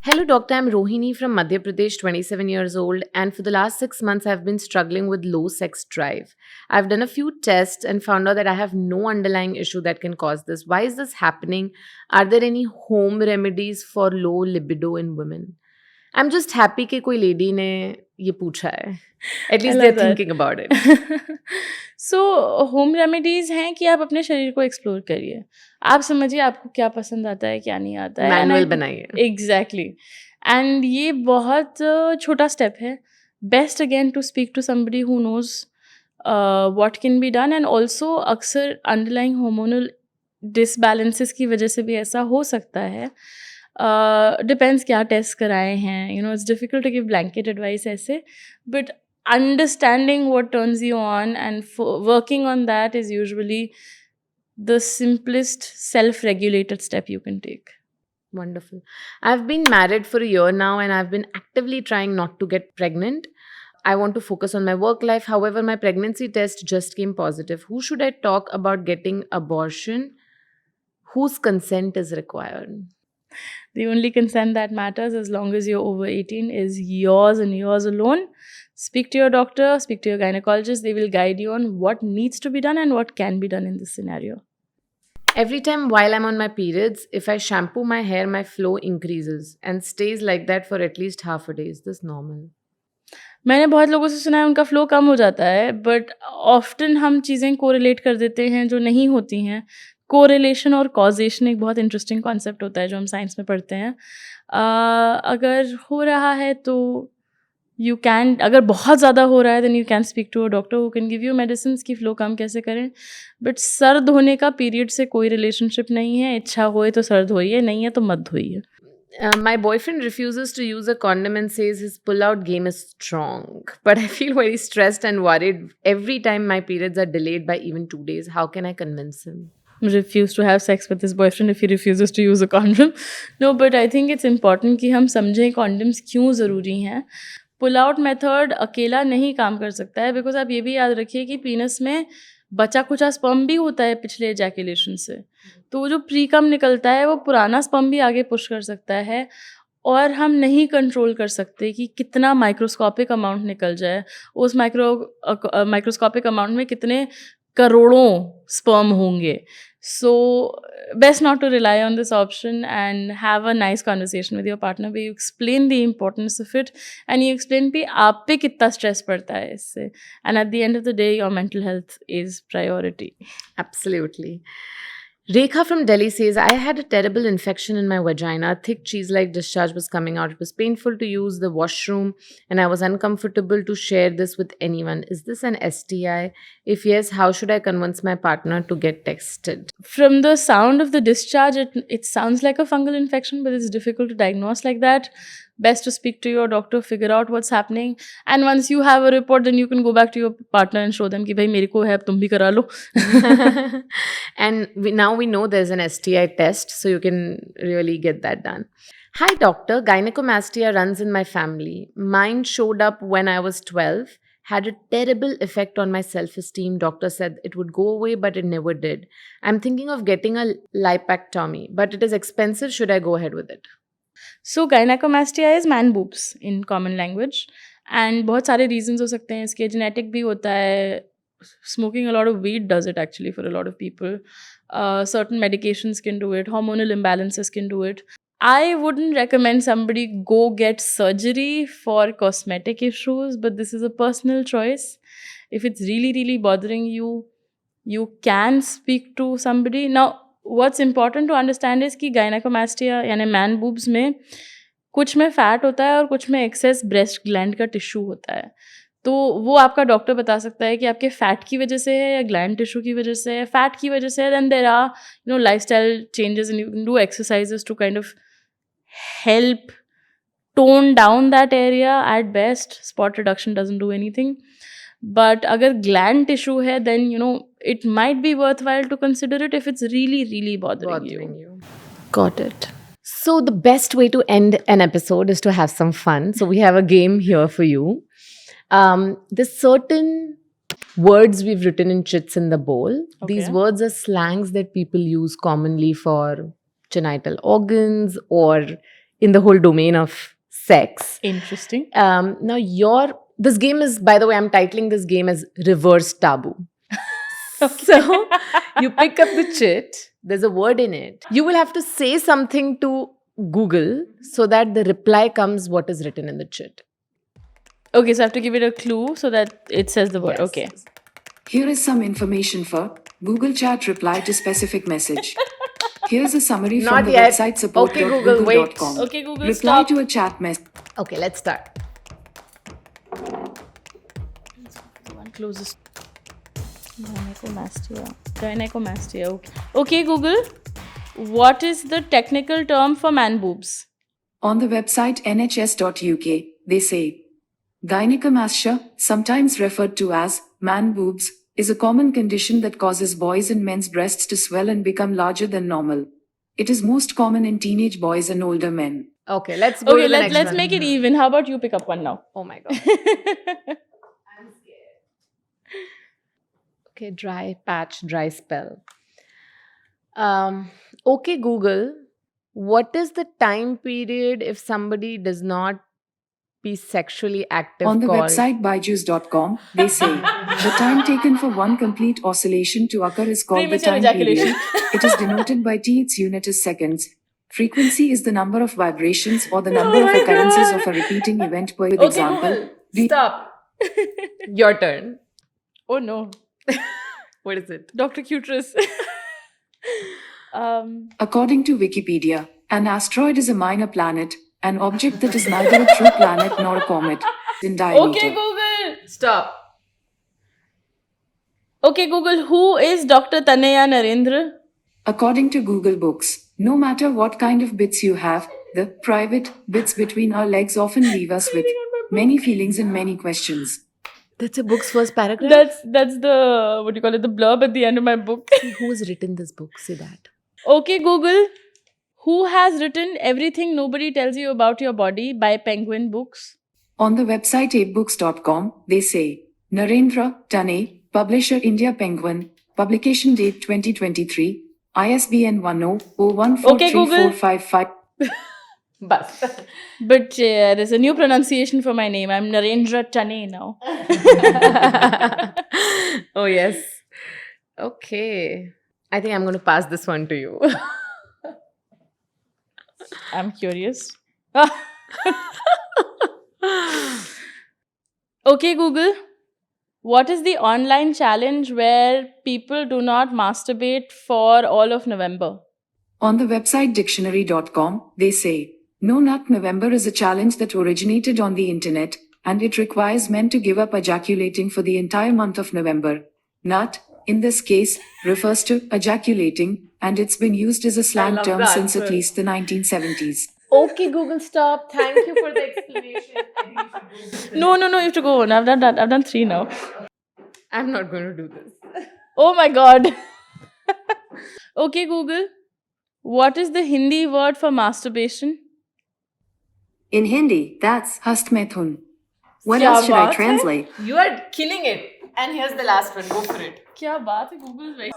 Hello, doctor. I'm Rohini from Madhya Pradesh, 27 years old, and for the last 6 months, I've been struggling with low sex drive. I've done a few tests and found out that I have no underlying issue that can cause this. Why is this happening? Are there any home remedies for low libido in women? I'm just happy कि कोई lady ने ये पूछा है. At least they're thinking about it. So home remedies हैं कि आप अपने शरीर को एक्सप्लोर करिए. आप समझिए आपको क्या पसंद आता है, क्या नहीं आता है. मैनुअल बनाइए. एग्जैक्टली. एंड ये बहुत छोटा स्टेप है. Best again to speak to somebody who knows what can be done. And also अक्सर अंडरलाइंग हार्मोनल डिसबैलेंसेस की वजह से भी ऐसा हो सकता है. डिपेंड्स क्या टेस्ट कराए हैं. You know it's difficult to give blanket advice ऐसे, but understanding what turns you on and working on that is usually the simplest self-regulated step you can take. Wonderful. I've been married for a year now and I've been actively trying not to get pregnant. I want to focus on my work life. However, my pregnancy test just came positive. Who should I talk about getting abortion? Whose consent is required? The only consent that matters, as long as you're over 18, is yours and yours alone. Speak to your doctor, speak to your gynecologist. They will guide you on what needs to be done and what can be done in this scenario. Every time while I'm on my periods, if I shampoo my hair, my flow increases and stays like that for at least half a day. Is this normal? मैंने बहुत लोगों से सुना है उनका flow कम हो जाता है, बट ऑफ्टन हम चीज़ें कोरिलेट कर देते हैं जो नहीं होती हैं. कोरिलेशन और कॉजेशन एक बहुत इंटरेस्टिंग कॉन्सेप्ट होता है जो हम साइंस में पढ़ते हैं. अगर हो रहा है तो यू कैन, अगर बहुत ज़्यादा हो रहा है then you can speak to a doctor who can give you medicine की फ़्लो कम कैसे करें. बट सर्द होने का पीरियड से कोई रिलेशनशिप नहीं है. इच्छा होए तो सर्द होइए, नहीं है तो मत धोइए. My boyfriend refuses to use a condom and says his pull-out game is strong. But I feel very stressed and worried every time my periods are delayed by even 2 days. How can I convince him? Refuse to have sex with his boyfriend if he refuses to use a condom. No, but I think it's important कि हम समझें condoms क्यों ज़रूरी हैं. Pull out method अकेला नहीं काम कर सकता है, बिकॉज आप ये भी याद रखिए कि पीनस में बचा कुचा स्पर्म भी होता है पिछले एजैकुलेशन से. तो वो जो प्रीकम निकलता है वो पुराना स्पर्म भी आगे पुश कर सकता है, और हम नहीं कंट्रोल कर सकते कि कितना माइक्रोस्कोपिक अमाउंट निकल जाए. उस माइक्रोस्कोपिक अमाउंट में कितने करोड़ों स्पर्म होंगे. So best not to rely on this option and have a nice conversation with your partner where you explain the importance of it and you explain कि आप पे कितना stress पड़ता है इससे. And at the end of the day, your mental health is priority. Absolutely. Rekha from Delhi says, I had a terrible infection in my vagina. A thick cheese-like discharge was coming out. It was painful to use the washroom and I was uncomfortable to share this with anyone. Is this an STI? If yes, how should I convince my partner to get tested? From the sound of the discharge, it sounds like a fungal infection, but it's difficult to diagnose like that. Best to speak to your doctor, figure out what's happening. And once you have a report, then you can go back to your partner and show them कि भाई मेरे को है, तुम भी करा लो. And now we know there's an STI test, so you can really get that done. Hi doctor, gynecomastia runs in my family. Mine showed up when I was 12. Had a terrible effect on my self-esteem. Doctor said it would go away, but it never did. I'm thinking of getting a lipectomy, but it is expensive. Should I go ahead with it? So gynecomastia is man boobs in common language. And बहुत सारे reasons हो सकते हैं इसके. Genetic भी होता है, smoking a lot of weed does it actually for a lot of people. Certain medications can do it. Hormonal imbalances can do it. I wouldn't recommend somebody go get surgery for cosmetic issues, but this is a personal choice. If it's really, really bothering you, you can speak to somebody. Now, what's important to understand is कि gynecomastia यानी man boobs में कुछ में fat होता है और कुछ में एक्सेस ब्रेस्ट ग्लैंड का टिश्यू होता है. तो वो आपका डॉक्टर बता सकता है कि आपके फैट की वजह से है या ग्लैंड टिश्यू की वजह से है. फैट की वजह से है, then there are lifestyle changes and you can do exercises to kind of help tone down that area at best. Spot reduction doesn't do anything. But agar gland tissue hai, then it might be worthwhile to consider it if it's really, really bothering you. Got it. So the best way to end an episode is to have some fun. So we have a game here for you. There's certain words we've written in chits in the bowl. Okay. These words are slangs that people use commonly for genital organs or in the whole domain of sex. Interesting. Now this game is, by the way, I'm titling this game as Reverse Taboo. So you pick up the chit, there's a word in it. You will have to say something to Google so that the reply comes what is written in the chit. Okay, so I have to give it a clue so that it says the word. Yes. Okay. Here is some information for Google Chat reply to specific message. Here's a summary Not from the yet. website Okay, Google, wait. support.google.com. Okay, Google, reply stop. to a chat message. Okay, let's start. The one closest. Gynecomastia. Okay. Okay, Google. What is the technical term for man boobs? On the website nhs.uk, they say gynecomastia, sometimes referred to as man boobs, is a common condition that causes boys and men's breasts to swell and become larger than normal. It is most common in teenage boys and older men. Okay, let's go to the next let's one. make it even. How about you pick up one now? Oh my god. I'm scared. Okay, dry patch, dry spell. Okay, Google, what is the time period if somebody does not be sexually active? On the website byju's.com, they say the time taken for one complete oscillation to occur is called the Premature time ejaculation. period. It is denoted by T. Its unit is seconds. Frequency is the number of vibrations or the number of my occurrences God. of a repeating event per Okay, example. Google, Stop. Your turn. Oh no. What is it? Dr. Cuterus. According to Wikipedia, an asteroid is a minor planet, an object that is neither a true planet nor a comet in diameter. Okay, Google. Stop. Okay, Google. Who is Dr. Tanaya Narendra? According to Google Books, no matter what kind of bits you have, the private bits between our legs often leave us with many feelings and many questions. That's a book's first paragraph? That's the, what do you call it, the blurb at the end of my book. Who has written this book? Say that. Okay, Google. Who has written Everything Nobody Tells You About Your Body by Penguin Books? On the website apebooks.com, they say Narendra Tane, publisher India Penguin, publication date 2023, ISBN 1001434555. Bas. But there's a new pronunciation for my name. I'm Narendra Tane now. Oh, yes. Okay. I think I'm going to pass this one to you. I'm curious. Okay, Google. What is the online challenge where people do not masturbate for all of November? On the website dictionary.com, they say No Nut November is a challenge that originated on the internet, and it requires men to give up ejaculating for the entire month of November. Nut, in this case, refers to ejaculating, and it's been used as a slang love term the since at answer. least the 1970s. Okay, Google, stop. Thank you for the explanation. No, you have to go on. I've done that. I've done 3 now. I'm not going to do this. Oh my god. Okay, Google. What is the Hindi word for masturbation? In Hindi, that's hastmethun. What Kya else should I baat hai? translate? You are killing it. And here's the last one. Go for it. Kya baat hai? Google is very...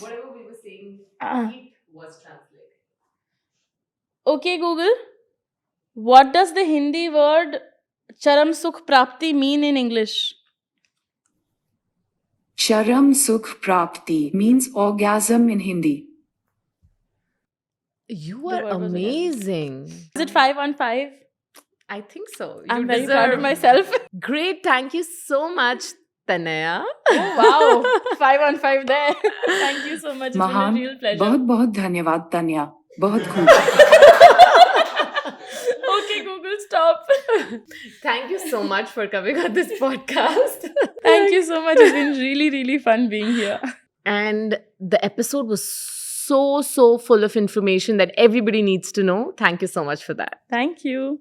Whatever we were saying, it was translated. Okay, Google. What does the Hindi word charam sukh prapti mean in English? Sharam Sukh Prapti means orgasm in Hindi. You The are word was amazing. Is it 5 on 5? I think so. I'm You very proud of deserve. myself. Great. Thank you so much, Tanaya. Oh wow, 5 on 5 there. Thank you so much. It's been a Mahan, real pleasure. बहुत बहुत धन्यवाद तन्या. बहुत खूब. Okay, Google, stop. Thank you so much for coming on this podcast. Thank you so much. It's been really, really fun being here. And the episode was so full of information that everybody needs to know. Thank you so much for that. Thank you.